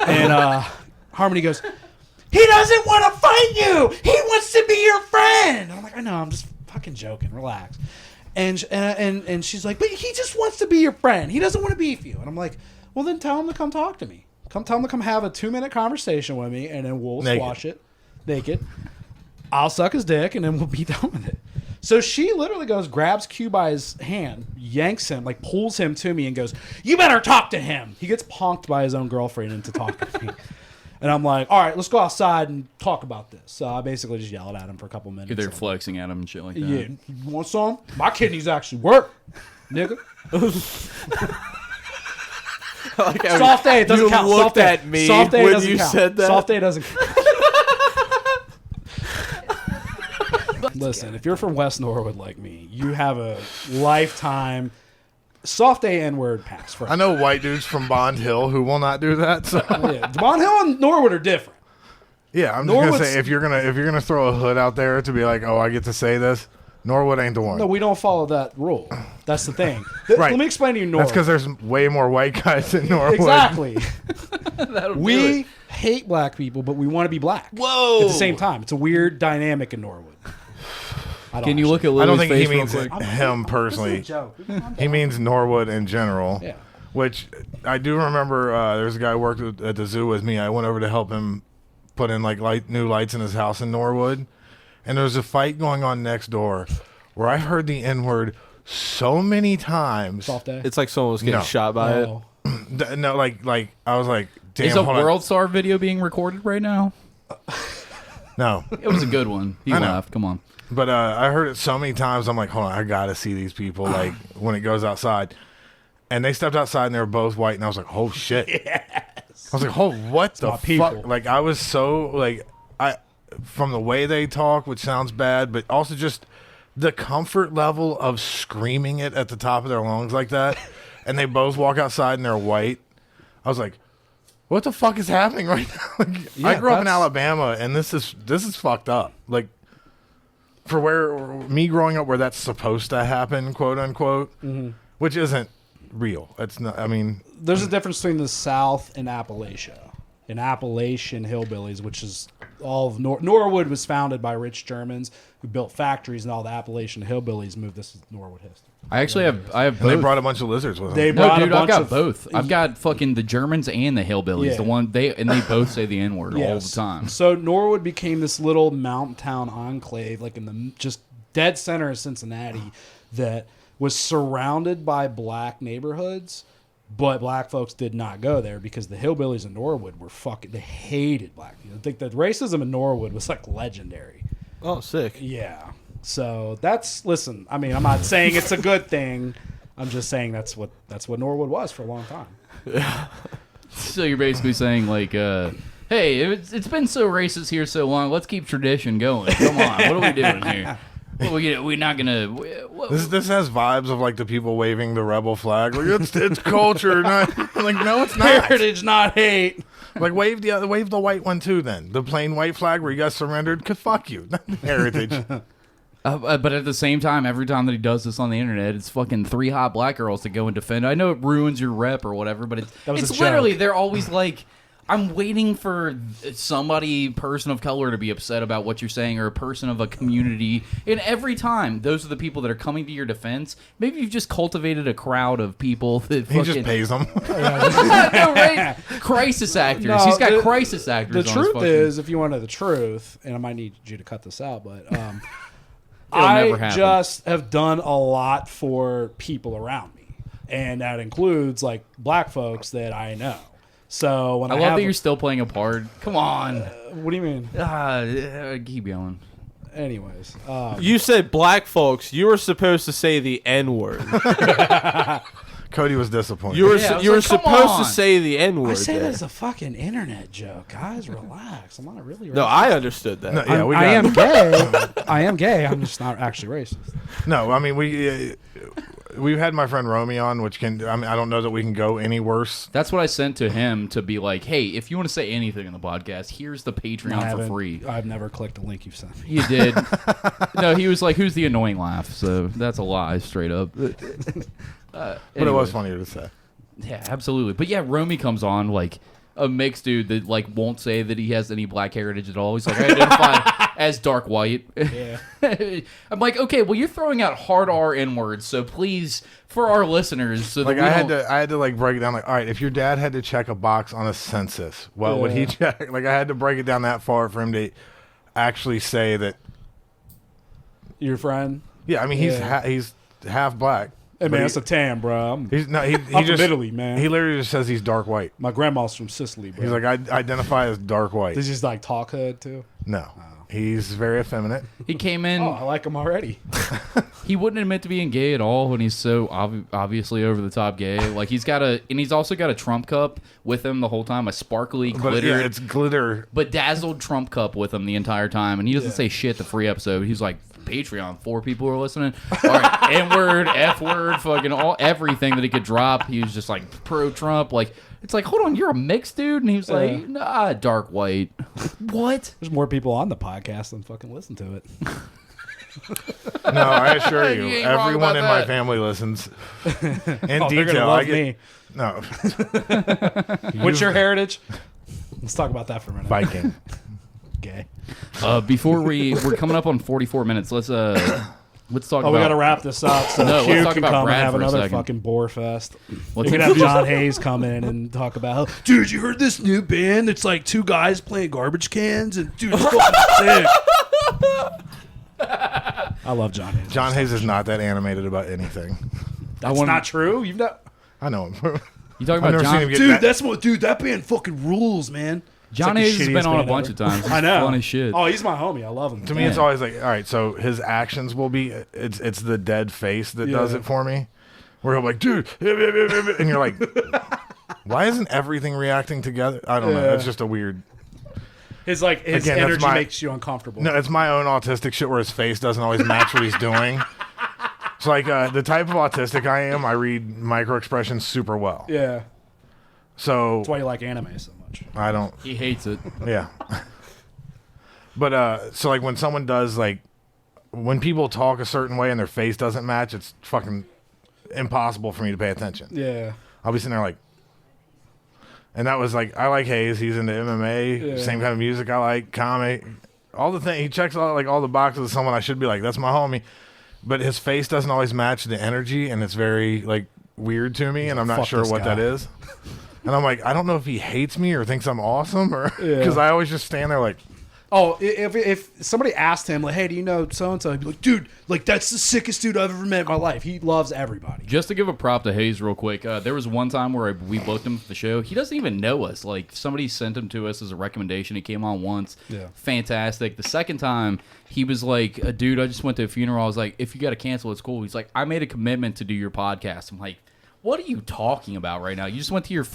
D: And Harmony goes, he doesn't want to fight you. He wants to be your friend. And I'm like, I know, I'm just fucking joking. Relax. And she's like, but he just wants to be your friend. He doesn't want to beef you. And I'm like, well, then tell him to come talk to me. Tell him to come have a 2-minute conversation with me, and then we'll squash it naked. I'll suck his dick, and then we'll be done with it. So she literally goes, grabs Q by his hand, yanks him, like pulls him to me, and goes, you better talk to him. He gets punked by his own girlfriend into talking to me. And I'm like, all right, let's go outside and talk about this. So I basically just yelled at him for a couple minutes.
B: They're flexing at him and shit like that.
D: Yeah, you want some? My kidneys actually work, nigga.
C: Like how
D: Soft A, it doesn't
C: you
D: count.
C: looked
D: Soft A.
C: at me
D: Soft A
C: when
D: doesn't
C: you
D: count.
C: said that.
D: Soft A doesn't count. Listen, if you're from West Norwood like me, you have a lifetime soft A N-word pass.
A: I know white dudes from Bond Hill who will not do that. So.
D: Yeah, Bond Hill and Norwood are different.
A: Yeah, I'm just
D: Norwood's-
A: gonna say if you're gonna throw a hood out there to be like, oh, I get to say this, Norwood ain't the one.
D: No, we don't follow that rule. That's the thing.
A: Right.
D: Let me explain to you Norwood.
A: That's because there's way more white guys in Norwood.
D: Exactly.
B: That'll do
D: We
B: it.
D: hate black people, but we want to be black.
B: Whoa.
D: At the same time. It's a weird dynamic in Norwood.
B: Can you look at
A: I
B: Lily's
A: don't think he
B: face real
A: means
B: quick?
A: him personally.
D: This is a joke.
A: He means Norwood in general.
D: Yeah.
A: Which I do remember. There's a guy who worked at the zoo with me. I went over to help him put in like new lights in his house in Norwood, and there was a fight going on next door where I heard the N-word so many times.
D: Soft day.
C: It's like someone was getting
A: No.
C: shot by it.
D: Oh.
A: No, like I was like, damn.
B: Is a
A: hold on.
B: World Star video being recorded right now?
A: No,
B: It was a good one. You
A: I know.
B: laughed. Come on.
A: but I heard it so many times. I'm like, hold on, I gotta see these people. Like when it goes outside, and they stepped outside and they were both white, and I was like, oh shit. I was like, oh, what the
D: my
A: fuck?
D: people.
A: Like I was so like from the way they talk, which sounds bad, but also just the comfort level of screaming it at the top of their lungs like that, and they both walk outside and they're white. I was like, what the fuck is happening right now? Like,
D: Yeah,
A: I grew up in
D: that's-
A: Alabama, and this is fucked up. Like for where me growing up, where that's supposed to happen, quote unquote, which isn't real. It's not. I mean,
D: There's a difference between the South and Appalachia. In Appalachian hillbillies, which is all of Norwood was founded by rich Germans who built factories, and all the Appalachian hillbillies moved. This is Norwood history.
B: I actually have
A: and
B: both.
A: they brought a bunch of lizards with them.
D: They
B: No,
D: brought
B: dude,
D: a
B: I've
D: bunch
B: got
D: of
B: both. I've got fucking the Germans and the hillbillies.
D: Yeah.
B: The one they both say the N word all the
D: Yes.
B: time.
D: So Norwood became this little mountain town enclave, like in the just dead center of Cincinnati, that was surrounded by black neighborhoods, but black folks did not go there because the hillbillies in Norwood were they hated black people. I think the racism in Norwood was like legendary.
C: Oh, sick.
D: Yeah. So listen, I mean, I'm not saying it's a good thing. I'm just saying that's what Norwood was for a long time.
B: So you're basically saying like, hey, it's been so racist here so long. Let's keep tradition going. Come on, what are we doing here? Well, we're not gonna.
A: This has vibes of like the people waving the rebel flag. Like it's culture, not like no, it's not.
D: Heritage, not hate.
A: Like wave the white one too. Then the plain white flag where you guys surrendered. Cause fuck you, heritage.
B: But at the same time, every time that he does this on the internet, it's fucking 3 hot black girls to go and defend. I know it ruins your rep or whatever, but
D: was
B: it's
D: a
B: literally
D: joke.
B: they're always like, I'm waiting for person of color to be upset about what you're saying, or a person of a community. And every time, those are the people that are coming to your defense. Maybe you've just cultivated a crowd of people that
A: He
B: fucking
A: just pays them.
B: no, right? Crisis actors.
D: No,
B: He's got
D: the-
B: crisis actors.
D: The
B: on his
D: truth
B: fucking-
D: is, if you want to know the truth, and I might need you to cut this out, but
B: never
D: I
B: happen.
D: just have done a lot for people around me, and that includes like black folks that I know. So when
B: I
D: I,
B: love
D: have,
B: that you're still playing a part. Come on.
D: what do you mean?
B: Keep going.
D: Anyways,
C: You said black folks. You were supposed to say the N word.
A: Cody was disappointed.
C: You were
B: Yeah, I was
C: you were
B: like, come
C: supposed
B: on.
C: to say the N
D: I
C: word.
D: say
C: there.
D: that as a fucking internet joke, guys. Relax. I'm not really.
C: No,
D: racist.
C: I understood that.
A: No, yeah, we got
D: I am gay. I am gay. I'm just not actually racist.
A: No, I mean we've had my friend Romy on, which I don't know that we can go any worse.
B: That's what I sent to him to be like, hey, if you want to say anything in the podcast, here's the
D: I
B: Patreon for
D: haven't-
B: free.
D: I've never clicked the link you sent me.
B: You did. No, he was like, who's the annoying laugh? So that's a lie, straight up.
A: But it
B: Anyway.
A: was funnier to say.
B: Yeah, absolutely. But yeah, Romy comes on like a mixed dude that like won't say that he has any black heritage at all. He's like, I identify as dark white.
D: Yeah.
B: I'm like, okay, well, you're throwing out hard R N words, so please, for our listeners, so
A: Like
B: that we
A: I had to like break it down. Like, all right, if your dad had to check a box on a census, what would he check? Like I had to break it down that far for him to actually say that.
D: Your friend?
A: Yeah, I mean he's half black.
D: Hey
A: but
D: man, it's a tan, bro. I'm
A: he's no he
D: from
A: just
D: Italy, man.
A: He literally just says he's dark white.
D: My grandma's from Sicily, bro.
A: He's like, I identify as dark white.
D: Does he just like talk hood too?
A: No, he's very effeminate.
B: he came in.
D: Oh, I like him already.
B: He wouldn't admit to being gay at all when he's so obviously over the top gay. Like he's also got a Trump cup with him the whole time, a sparkly
A: But
B: glitter,
A: yeah, it's glitter.
B: bedazzled Trump cup with him the entire time, and he doesn't say shit the free episode. He's like, Patreon, 4 people are listening. All right, N word, F word, fucking everything that he could drop. He was just like pro Trump. Like it's like, hold on, you're a mixed dude, and he was like, nah, dark white. What?
D: There's more people on the podcast than fucking listen to it.
A: No, I assure you,
B: You ain't wrong
A: everyone
B: about
A: in my
B: that.
A: family listens. In
D: They're gonna
A: detail,
D: love
A: I get
D: me.
A: no
D: What's your heritage? Let's talk about that for a minute.
A: Viking.
D: Gay.
B: Before we're coming up on 44 minutes. Let's talk about.
D: We got to wrap this up so
B: No, let's
D: Q
B: talk
D: can
B: about
D: come
B: Brad
D: and have
B: for a
D: another
B: second.
D: fucking bore fest.
B: Well,
D: We could have John Haze come in and talk about, dude, you heard this new band? It's like two guys playing garbage cans, and dude, it's fucking sick. I love John Haze.
A: John Haze is not that animated about anything.
D: That's not true. You've not,
A: I know him.
B: You talking
A: I've
B: about
A: never seen him
B: John?
A: get
D: dude.
A: that-
D: That's what, dude. That band fucking rules, man.
B: John
D: It's like
B: Hayes
D: the
B: has been
D: shittiest
B: on a
D: band
B: bunch
D: ever.
B: of times. He's
D: I know.
B: funny shit.
D: Oh, he's my homie. I love him.
A: To me, it's always like, all right, so his actions will be, it's the dead face that does
D: Yeah.
A: it for me. Where he'll be like, dude, and you're like, why isn't everything reacting together? I don't know.
D: Yeah.
A: It's just a weird.
D: his
A: Again, that's
D: energy
A: my-
D: makes you uncomfortable.
A: No, it's my own autistic shit where his face doesn't always match what he's doing. It's like the type of autistic I am, I read micro expressions super well.
D: Yeah,
A: So
D: that's why you like anime so much.
A: I don't.
B: He hates it.
A: Yeah. But so like when someone does like when people talk a certain way and their face doesn't match, it's fucking impossible for me to pay attention.
D: Yeah,
A: I'll be sitting there like, and that was like I like Haze. He's into MMA,
D: Yeah.
A: same kind of music I like, comic, all the thing. He checks all the boxes of someone I should be like. That's my homie. But his face doesn't always match the energy, and it's very like weird to me, and I'm not
D: Fuck
A: sure
D: this
A: what
D: guy.
A: that is. And I'm like, I don't know if he hates me or thinks I'm awesome, or
D: Yeah.
A: because I always just stand there like.
D: Oh, if somebody asked him, like, hey, do you know so-and-so? He'd be like, dude, like, that's the sickest dude I've ever met in my life. He loves everybody.
B: Just to give a prop to Hayes real quick, there was one time where we booked him for the show. He doesn't even know us. Like, somebody sent him to us as a recommendation. He came on once.
D: Yeah.
B: Fantastic. The second time, he was like, dude, I just went to a funeral. I was like, if you got to cancel, it's cool. He's like, I made a commitment to do your podcast. I'm like, what are you talking about right now? You just went to your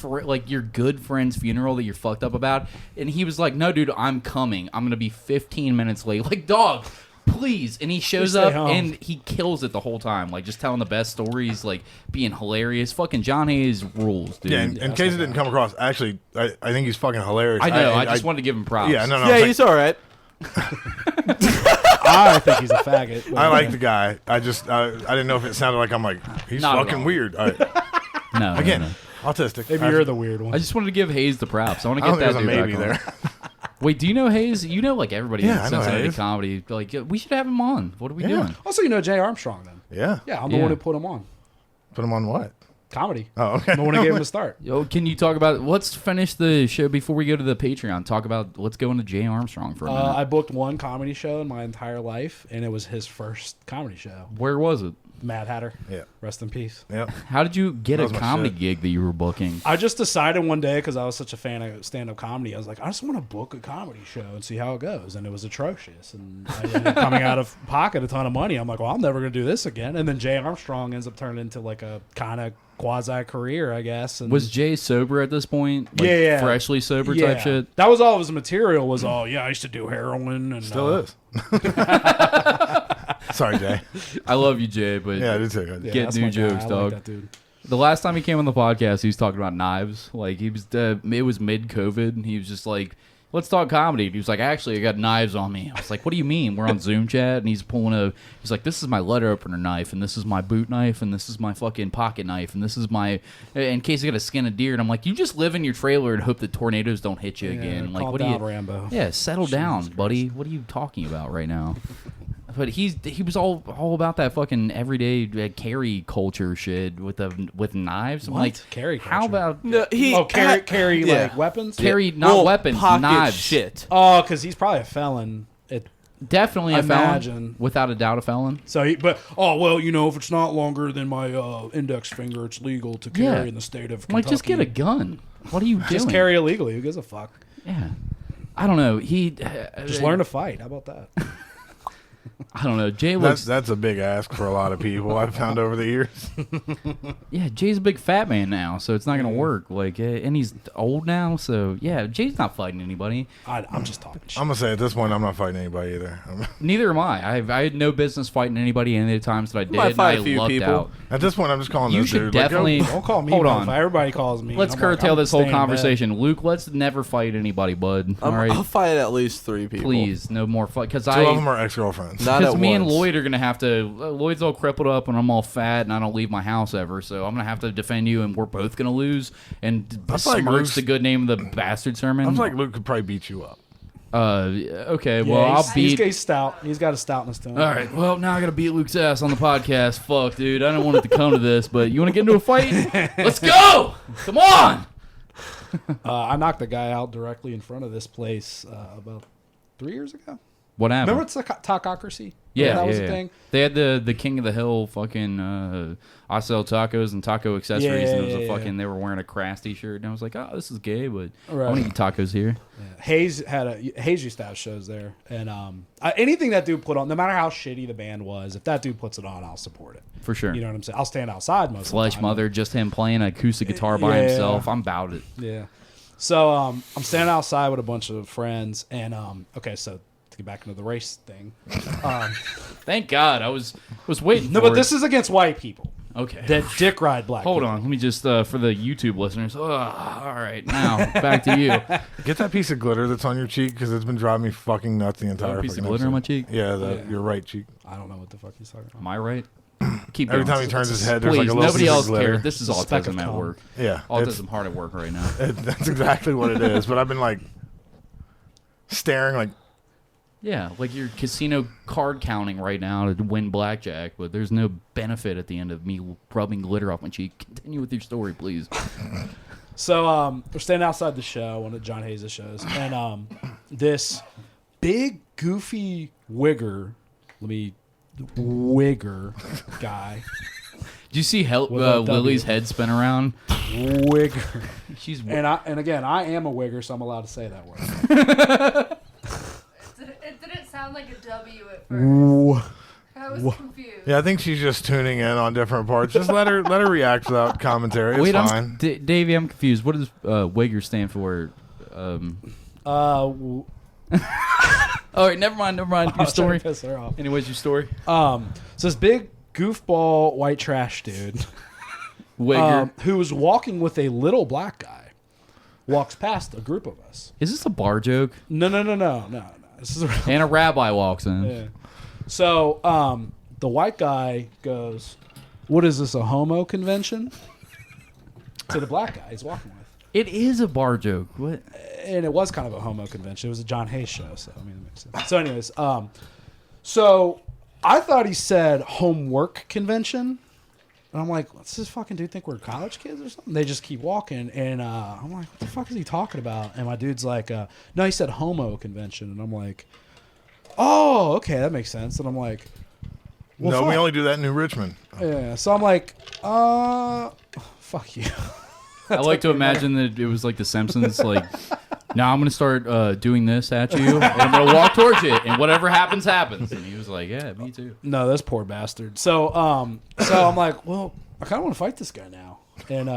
B: your good friend's funeral that you're fucked up about, and he was like, "No, dude, I'm coming. I'm gonna be 15 minutes late." Like, dog, please. And he shows
D: stay
B: up
D: home.
B: and he kills it the whole time, like just telling the best stories, like being hilarious. Fucking John Hayes rules, dude.
A: Yeah, in case it didn't come across, actually, I think he's fucking hilarious.
B: I know. I just wanted to give him props.
A: Yeah, no.
C: Yeah,
A: it's
C: he's all right.
D: I think he's a faggot.
A: I like the guy. I didn't know if it sounded like I'm like he's
B: Not at
A: fucking
B: all.
A: weird. All right.
B: No,
A: Again,
B: no.
A: autistic.
D: Maybe you're the weird one.
B: I just wanted to give Hayes the props. I want to
A: I
B: get
A: don't
B: that
A: think
B: dude
A: there's a maybe
B: back on.
A: there.
B: Wait, do you know Hayes? You know, like everybody
A: Yeah,
B: in
A: I know
B: Cincinnati
A: Hayes.
B: comedy. Like, we should have him on. What are we
A: Yeah.
B: doing?
D: Also, you know Jay Armstrong, then.
A: Yeah.
D: Yeah, I'm the
B: Yeah.
D: one who put him on.
A: Put him on what?
D: Comedy.
A: Oh, okay.
D: I'm the one who gave him a start.
B: Yo, can you talk about? Let's finish the show before we go to the Patreon. Talk about. Let's go into Jay Armstrong for a minute.
D: I booked one comedy show in my entire life, and it was his first comedy show.
B: Where was it?
D: Mad Hatter.
A: Yeah.
D: Rest in peace.
A: Yep.
B: How did you get
A: That
B: a
A: was my
B: comedy
A: shit.
B: gig that you were booking?
D: I just decided one day, because I was such a fan of stand-up comedy, I was like, I just want to book a comedy show and see how it goes. And it was atrocious. And I ended up coming out of pocket a ton of money. I'm like, well, I'm never going to do this again. And then Jay Armstrong ends up turning into like a kind of quasi-career, I guess. And
B: Was Jay sober at this point? Like,
D: Yeah.
B: freshly sober type shit.
D: That was all of his material was all, yeah, I used to do heroin. And
A: Still is. Sorry, Jay.
B: I love you, Jay, but
A: Yeah, I did too.
D: Yeah,
B: Get
D: that's
B: new
D: my guy.
B: jokes,
D: I
B: dog.
D: Like that dude.
B: the last time he came on the podcast, he was talking about knives. Like he was, it was mid-COVID, and he was just like, "Let's talk comedy." And he was like, "Actually, I got knives on me." I was like, "What do you mean?" We're on Zoom chat, and he's like, "This is my letter opener knife, and this is my boot knife, and this is my fucking pocket knife, and this is my in case I got to skin a deer." And I'm like, "You just live in your trailer and hope that tornadoes don't hit you again." Like,
D: calm
B: what do
D: down,
B: you,
D: Rambo?
B: Yeah, settle down, buddy. What are you talking about right now? But he was all about that fucking everyday carry culture shit with knives. I'm
D: What?
B: like,
D: Carry
B: how
D: culture?
B: about
C: No,
D: carry
C: yeah.
D: like weapons.
B: carry not
C: Well,
B: weapons,
C: pocket
B: knives?
C: shit.
D: Oh, because he's probably a felon.
B: Definitely a
D: Imagine.
B: felon, without a doubt a felon.
D: So, if it's not longer than my index finger, it's legal to carry in the state of
B: I'm like,
D: Kentucky.
B: just get a gun. What are you doing?
D: Just carry illegally. Who gives a fuck?
B: Yeah, I don't know.
D: Just learn to fight. How about that?
B: I don't know. Jay looks.
A: That's a big ask for a lot of people I've found over the years.
B: Yeah, Jay's a big fat man now, so it's not gonna work. Like, and he's old now, so yeah, Jay's not fighting anybody.
D: I'm just talking shit.
A: I'm gonna say at this point I'm not fighting anybody either.
B: Neither am I. I had no business fighting anybody any of the times that I did.
C: might
B: And
C: fight
B: I
C: a few
B: lucked
C: people.
B: out.
A: At this point I'm just calling
B: You
A: this
B: should
A: dude. Like,
B: definitely
D: Don't call me.
B: hold on.
D: motherfucker. Everybody calls me.
B: Let's
D: I'm
B: curtail
D: I'm
B: this whole
D: staying in bed.
B: conversation. Luke, let's never fight anybody, bud. All right,
C: I'll fight at least 3 people.
B: please, no more fight. Because
A: Two of them are ex-girlfriends.
C: Not
B: Because
C: at
B: me and
C: once.
B: Lloyd are gonna have to. Lloyd's all crippled up, and I'm all fat, and I don't leave my house ever. So I'm gonna have to defend you, and we're both gonna lose and
A: I feel like
B: besmirch
A: Luke's-
B: the good name of the bastard sermon.
A: I feel like Luke could probably beat you up.
B: Okay.
D: Yeah,
B: Well, I'll beat.
D: He's stout. He's got a stoutness to him.
B: All right. Well, now I gotta beat Luke's ass on the podcast. Fuck, dude. I don't want it to come to this, but you want to get into a fight? Let's go. Come on.
D: I knocked the guy out directly in front of this place about 3 years ago.
B: What happened?
D: Remember it's the Tacocracy?
B: Yeah,
D: that was
B: yeah.
D: a thing.
B: They had the King of the Hill fucking I sell tacos and taco accessories, and it was a fucking. They were wearing a Krusty shirt, and I was like, oh, this is gay, but I want to eat tacos here.
D: Yeah. Hayes used to have shows there, and anything that dude put on, no matter how shitty the band was, if that dude puts it on, I'll support it
B: For sure.
D: You know what I'm saying? I'll stand outside most
B: Flesh
D: of the time.
B: Mother, just him playing an acoustic guitar by himself. I'm about it.
D: Yeah. So I'm standing outside with a bunch of friends, and okay, so to get back into the race thing.
B: Thank God, I was waiting.
D: No,
B: for
D: but this is against white people
B: okay.
D: that dick ride black.
B: Hold
D: people.
B: on, let me just for the YouTube listeners. All right, now back to you.
A: Get that piece of glitter that's on your cheek because it's been driving me fucking nuts the entire.
B: A piece of
A: fucking
B: glitter on my
A: episode.
B: cheek.
A: Yeah, your right cheek.
D: I don't know what the fuck he's talking about.
B: Am I right? Keep
A: Every
B: going.
A: time he turns his head, there's
B: Please,
A: like a little
B: nobody
A: piece
B: else
A: of glitter.
B: cares. This is
D: It's a speck of
B: autism at
D: cum.
B: work.
A: Yeah,
B: Autism hard at work right now.
A: that's exactly what it is. But I've been like staring, like
B: Yeah, like you're casino card counting right now to win blackjack, but there's no benefit at the end of me rubbing glitter off my cheek. Continue with your story, please.
D: So we're standing outside the show, one of John Hayes' shows, and this big goofy wigger guy.
B: Did you see
D: With a W.
B: Lily's head spin around?
D: Wigger.
B: She's
D: And again, I am a wigger, so I'm allowed to say that word.
E: It didn't sound like a W at first. I was confused.
A: yeah. I think she's just tuning in on different parts. Just let her react without commentary. It's
B: Wait,
A: fine.
B: Davey, I'm confused. What does Wigger stand for?
D: Oh,
B: All right, never mind. Your story.
D: piss her off.
B: Anyways, your story.
D: So this big goofball white trash dude
B: Wigger.
D: who was walking with a little black guy walks past a group of us.
B: Is this a bar joke?
D: No. This is a
B: And a rabbi walks in.
D: yeah. So the white guy goes, "What is this, a homo convention?" To the black guy he's walking with.
B: It is a bar joke. What?
D: And it was kind of a homo convention. It was a John Hayes show, so I mean, it makes sense. So, anyways, so I thought he said homework convention, and I'm like, "What's this fucking dude think we're college kids or something?" They just keep walking, and I'm like, "What the fuck is he talking about?" And my dude's like, "No, he said homo convention," and I'm like, "Oh, okay, that makes sense." And I'm like, well,
A: no, we
D: fuck.
A: only do that in New Richmond.
D: Yeah, so I'm like, fuck you.
B: I like to imagine that it was like The Simpsons. Like, now I'm going to start doing this at you, and I'm going to walk towards you, and whatever happens, happens. And he was like, yeah, me too.
D: No, this poor bastard. So I'm like, well, I kind of want to fight this guy now. And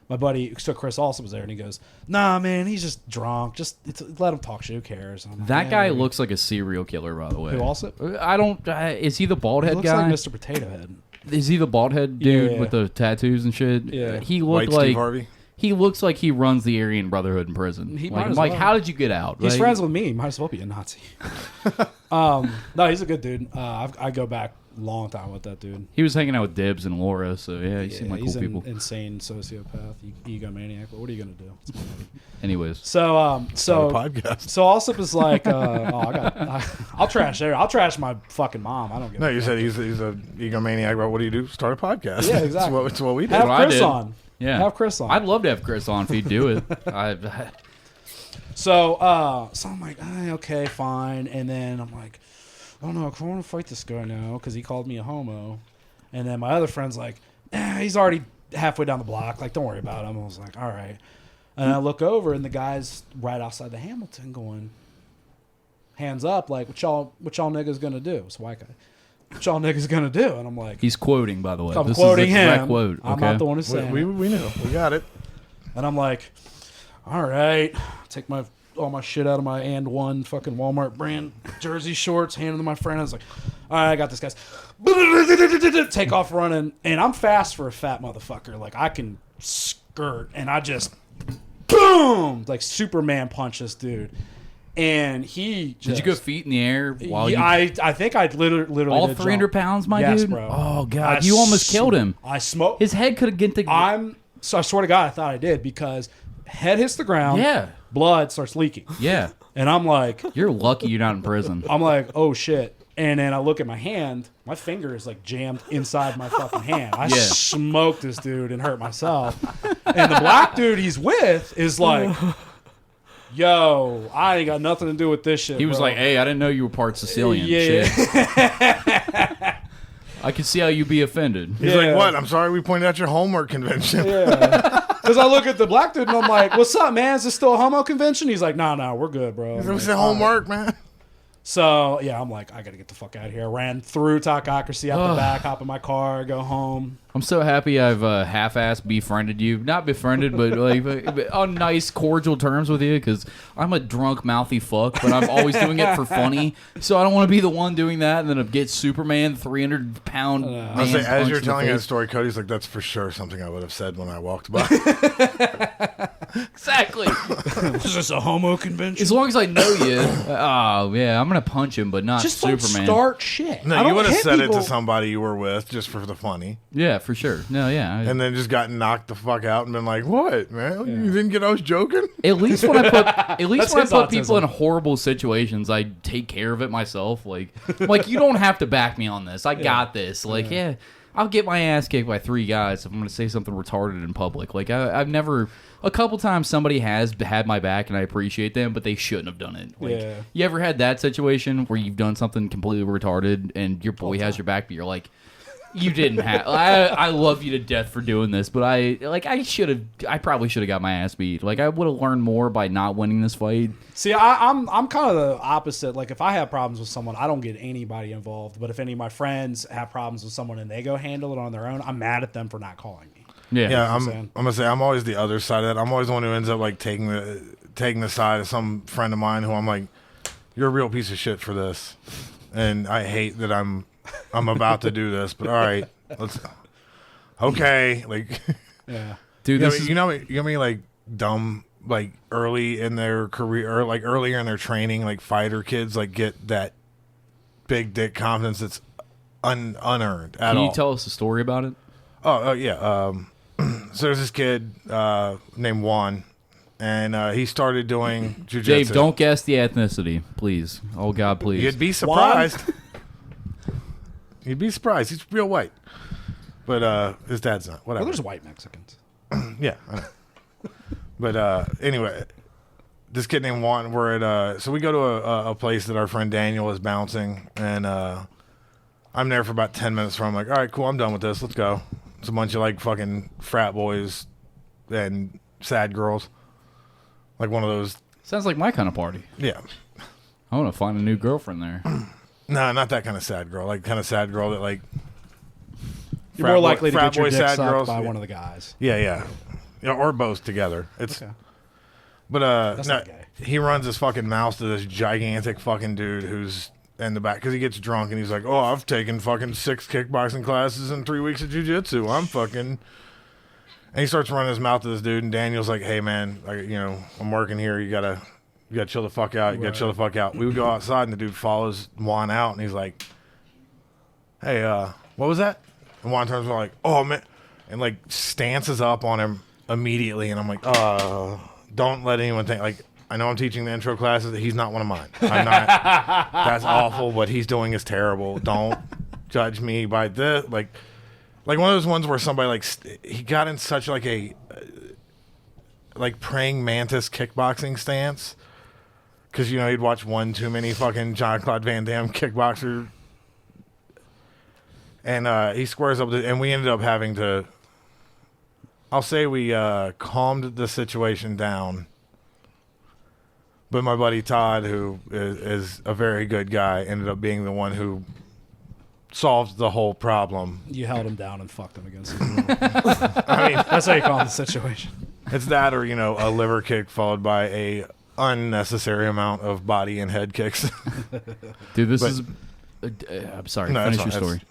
D: my buddy, so Chris also was there, and he goes, "Nah, man, he's just drunk. Just let him talk shit. Who cares?" And I'm like,
B: That
D: "Yeah,
B: guy
D: maybe."
B: looks like a serial killer, by the way.
D: Who also?
B: I don't. Is he the bald
D: He
B: head
D: looks
B: guy?
D: like Mr. Potato Head.
B: Is he the bald head dude
D: Yeah.
B: with the tattoos and shit?
D: Yeah.
B: He
A: White
B: looked
A: Steve
B: like
A: Harvey.
B: he looks like he runs the Aryan Brotherhood in prison.
D: He
B: like,
D: might as
B: I'm like,
D: well.
B: how did you get out?
D: He's
B: Like,
D: friends with me. Might as well be a Nazi. No, he's a good dude. I go back a long time with that dude.
B: He was hanging out with Dibs and Laura, so yeah, he seemed like
D: he's
B: cool people.
D: an insane sociopath, egomaniac. But what are you gonna do? It's my buddy.
B: Anyways,
D: So
A: So podcast.
D: So Allsup is like, I'll trash there. I'll trash my fucking mom. I don't give
A: No,
D: a
A: you
D: fuck.
A: said he's a egomaniac. But what do you do? Start a podcast.
D: Yeah, exactly.
A: It's what we do.
D: Have
B: what I
D: Chris
B: did.
D: on.
B: yeah,
D: Have Chris on.
B: I'd love to have Chris on if he'd do it.
D: So I'm like, okay, fine. And then I'm like, oh no, I want to fight this guy now because he called me a homo. And then my other friend's like, he's already halfway down the block. Like, don't worry about him. I was like, all right. And I look over and the guy's right outside the Hamilton going, hands up, like, what y'all niggas gonna do? It's a white guy. What y'all niggas gonna do? And I'm like,
B: He's quoting, by the way.
D: I'm
B: This
D: quoting
B: is a direct
D: him.
B: quote.
D: I'm
B: okay?
D: not the one who's saying
A: We
D: it.
A: knew. We got it.
D: And I'm like, all right, take all my shit out of my and one fucking Walmart brand jersey shorts, hand them to my friend. I was like, all right, I got this, guys. Take off running, and I'm fast for a fat motherfucker. Like, I can skirt, and I just boom, like Superman punch this dude. And he just,
B: Did you go feet in the air while you
D: I think I literally
B: all
D: did
B: 300
D: jump.
B: pounds, my
D: Yes,
B: dude?
D: bro.
B: Oh god, you almost killed him.
D: I smoked.
B: His head could have get the
D: So I swear to God, I thought I did because head hits the ground.
B: Yeah.
D: Blood starts leaking.
B: Yeah.
D: And I'm like,
B: You're lucky you're not in prison.
D: I'm like, oh shit. And then I look at my hand, my finger is like jammed inside my fucking hand. I smoked this dude and hurt myself. And the black dude he's with is like, yo, I ain't got nothing to do with this shit.
B: He was
D: bro.
B: like, hey, I didn't know you were part Sicilian.
D: Yeah.
B: Shit. I can see how you'd be offended.
A: He's like, what? I'm sorry we pointed out your homework convention.
D: Yeah. Because I look at the black dude and I'm like, what's up, man? Is this still a homo convention? He's like, nah, we're good, bro.
A: It was the homework, man.
D: So, yeah, I'm like, I got to get the fuck out of here. I ran through Talkocracy out the back, hop in my car, go home.
B: I'm so happy I've half-assed befriended you. Not befriended, but like on nice, cordial terms with you, because I'm a drunk, mouthy fuck, but I'm always doing it for funny. So I don't want to be the one doing that and then get Superman 300-pound man
A: I was like, as
B: punched
A: you're
B: in the
A: telling that
B: face.
A: story, Cody's like, that's for sure something I would have said when I walked by.
B: Exactly.
D: Is this a homo convention?
B: As long as I know you, oh yeah, I'm gonna punch him, but not
D: Just
B: Superman.
D: don't start shit. I
A: No,
D: don't
A: you would have
D: hit
A: said it
D: people.
A: to somebody you were with just for the funny.
B: Yeah, for sure. No, yeah.
A: And then just got knocked the fuck out and been like, what, man? You didn't get I was joking?
B: At least when I
D: That's
B: put
D: his
B: people
D: autism.
B: in horrible situations, I take care of it myself. Like you don't have to back me on this. I got this. Like, yeah, I'll get my ass kicked by 3 guys if I'm going to say something retarded in public. Like, I've never. A couple times somebody has had my back and I appreciate them, but they shouldn't have done it. Like,
D: Yeah.
B: you ever had that situation where you've done something completely retarded and your boy has your back, but you're like, you didn't have. I love you to death for doing this, but I probably should have got my ass beat. Like, I would have learned more by not winning this fight.
D: See, I'm kind of the opposite. Like, if I have problems with someone, I don't get anybody involved. But if any of my friends have problems with someone and they go handle it on their own, I'm mad at them for not calling me.
A: Yeah, I'm
D: saying?
A: gonna say I'm always the other side of that. I'm always the one who ends up like taking the side of some friend of mine who I'm like, you're a real piece of shit for this, and I hate that I'm about to do this, but all right, let's okay, like
D: Yeah.
B: Dude,
A: you know me like dumb like early in their career or like earlier in their training, like fighter kids like get that big dick confidence that's unearned at all.
B: Can you tell us a story about it?
A: Oh yeah. So there's this kid named Juan, and he started doing jujitsu.
B: Dave, don't guess the ethnicity, please. Oh, God, please.
A: You'd be surprised. You'd be surprised. He's real white, but his dad's not. Whatever.
D: Well, there's white Mexicans.
A: Yeah, I know. But anyway, this kid named Juan. We're at so we go to a place that our friend Daniel is bouncing, and I'm there for about 10 minutes. From I'm like, all right, cool, I'm done with this. Let's go. It's a bunch of like fucking frat boys and sad girls, like one of those.
B: Sounds like my kind of party.
A: Yeah,
B: I want to find a new girlfriend there.
A: no, not that kind of sad girl. Like kind of sad girl that like.
D: You're more likely to
A: frat
D: get your
A: boy,
D: dick
A: sad
D: sucked
A: girls.
D: by one of the guys.
A: Yeah, or both together. It's.
D: Okay.
A: But
D: That's
A: no,
D: not gay.
A: he runs his fucking mouth to this gigantic fucking dude who's in the back because he gets drunk and he's like, "Oh, I've taken fucking 6 kickboxing classes and 3 weeks of jujitsu. I'm fucking." And he starts running his mouth to this dude, and Daniel's like, "Hey man, I'm working here. You gotta chill the fuck out. You gotta chill the fuck out." We would go outside, and the dude follows Juan out, and he's like, "Hey, what was that?" And Juan turns around like, "Oh man," and like stances up on him immediately, and I'm like, don't let anyone think like I know I'm teaching the intro classes. He's not one of mine. I'm not. That's awful. What he's doing is terrible. Don't judge me by this. Like one of those ones where somebody like he got in such like a like praying mantis kickboxing stance because he'd watch one too many fucking Jean-Claude Van Damme kickboxer, and he squares up and we ended up having to. I'll say we calmed the situation down. But my buddy Todd, who is a very good guy, ended up being the one who solved the whole problem.
D: You held him down and fucked him against his will.
A: I mean,
D: That's how you call the situation.
A: it's that or, a liver kick followed by a unnecessary amount of body and head kicks.
B: Dude, this
A: But-
B: is... I'm sorry.
A: No,
B: Finish
A: that's
B: your
A: fine.
B: story.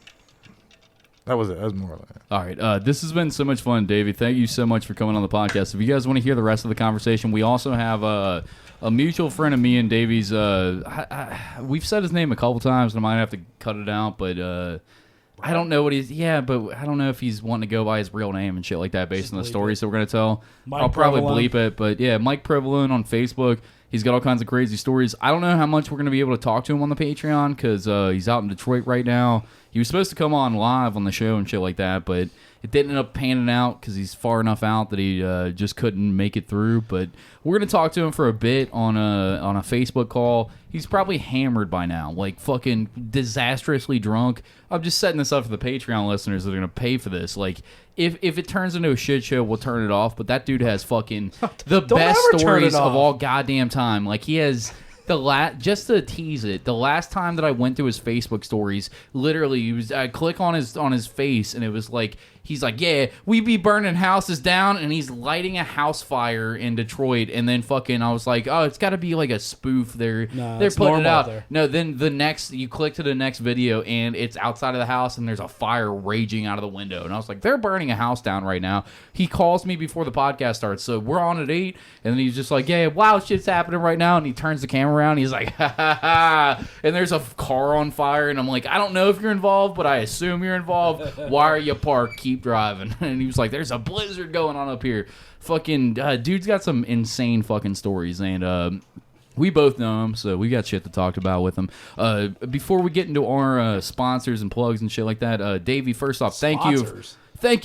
A: That was it. That was more like that.
B: All right. This has been so much fun, Davey. Thank you so much for coming on the podcast. If you guys want to hear the rest of the conversation, we also have a mutual friend of me and Davey's. We've said his name a couple times, and I might have to cut it out, but I don't know what he's... Yeah, but I don't know if he's wanting to go by his real name and shit like that based on the stories that we're going to tell.
D: Mike
B: I'll probably
D: Provolone.
B: bleep it, but yeah, Mike Provolone on Facebook. He's got all kinds of crazy stories. I don't know how much we're going to be able to talk to him on the Patreon because he's out in Detroit right now. He was supposed to come on live on the show and shit like that, but it didn't end up panning out because he's far enough out that he just couldn't make it through. But we're going to talk to him for a bit on a Facebook call. He's probably hammered by now, like fucking disastrously drunk. I'm just setting this up for the Patreon listeners that are going to pay for this. Like, if it turns into a shit show, we'll turn it off. But that dude has fucking the best stories of all goddamn time. Like, he has... just to tease it, the last time that I went through his Facebook stories, literally, I click on his face, and it was like, he's like, yeah, we be burning houses down, and he's lighting a house fire in Detroit, and then fucking, I was like, oh, it's got to be like a spoof. They're putting it out. There. No, then you click to the next video, and it's outside of the house, and there's a fire raging out of the window, and I was like, they're burning a house down right now. He calls me before the podcast starts, so we're on at 8, and then he's just like, yeah, wow, shit's happening right now, and he turns the camera around, and he's like, ha ha ha, and there's a car on fire, and I'm like, I don't know if you're involved, but I assume you're involved. Why are you parked? Keep driving. And he was like, there's a blizzard going on up here. Fucking dude's got some insane fucking stories, and we both know him, so we got shit to talk about with him. Before we get into our sponsors and plugs and shit like that, Davey, first off, thank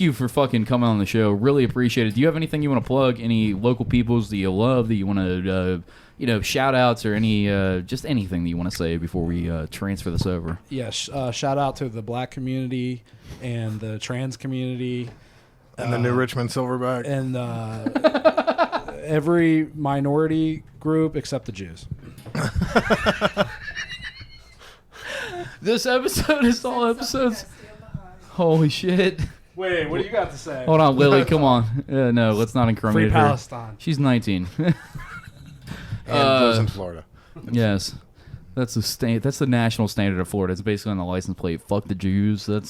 B: you for fucking coming on the show. Really appreciate it. Do you have anything you want to plug? Any local peoples that you love that you want to shout outs or any just anything that you want to say before we transfer this over?
D: Yes, shout out to the black community and the trans community
A: and the New Richmond Silverback
D: and every minority group except the Jews.
B: This episode is all episodes. Holy shit.
D: Wait, what do you got to say?
B: Hold on, Lily, come on. No, let's not incriminate
D: Free
B: her.
D: Palestine.
B: She's 19.
A: and lives in Florida.
B: Yes. That's the national standard of Florida. It's basically on the license plate. Fuck the Jews. That's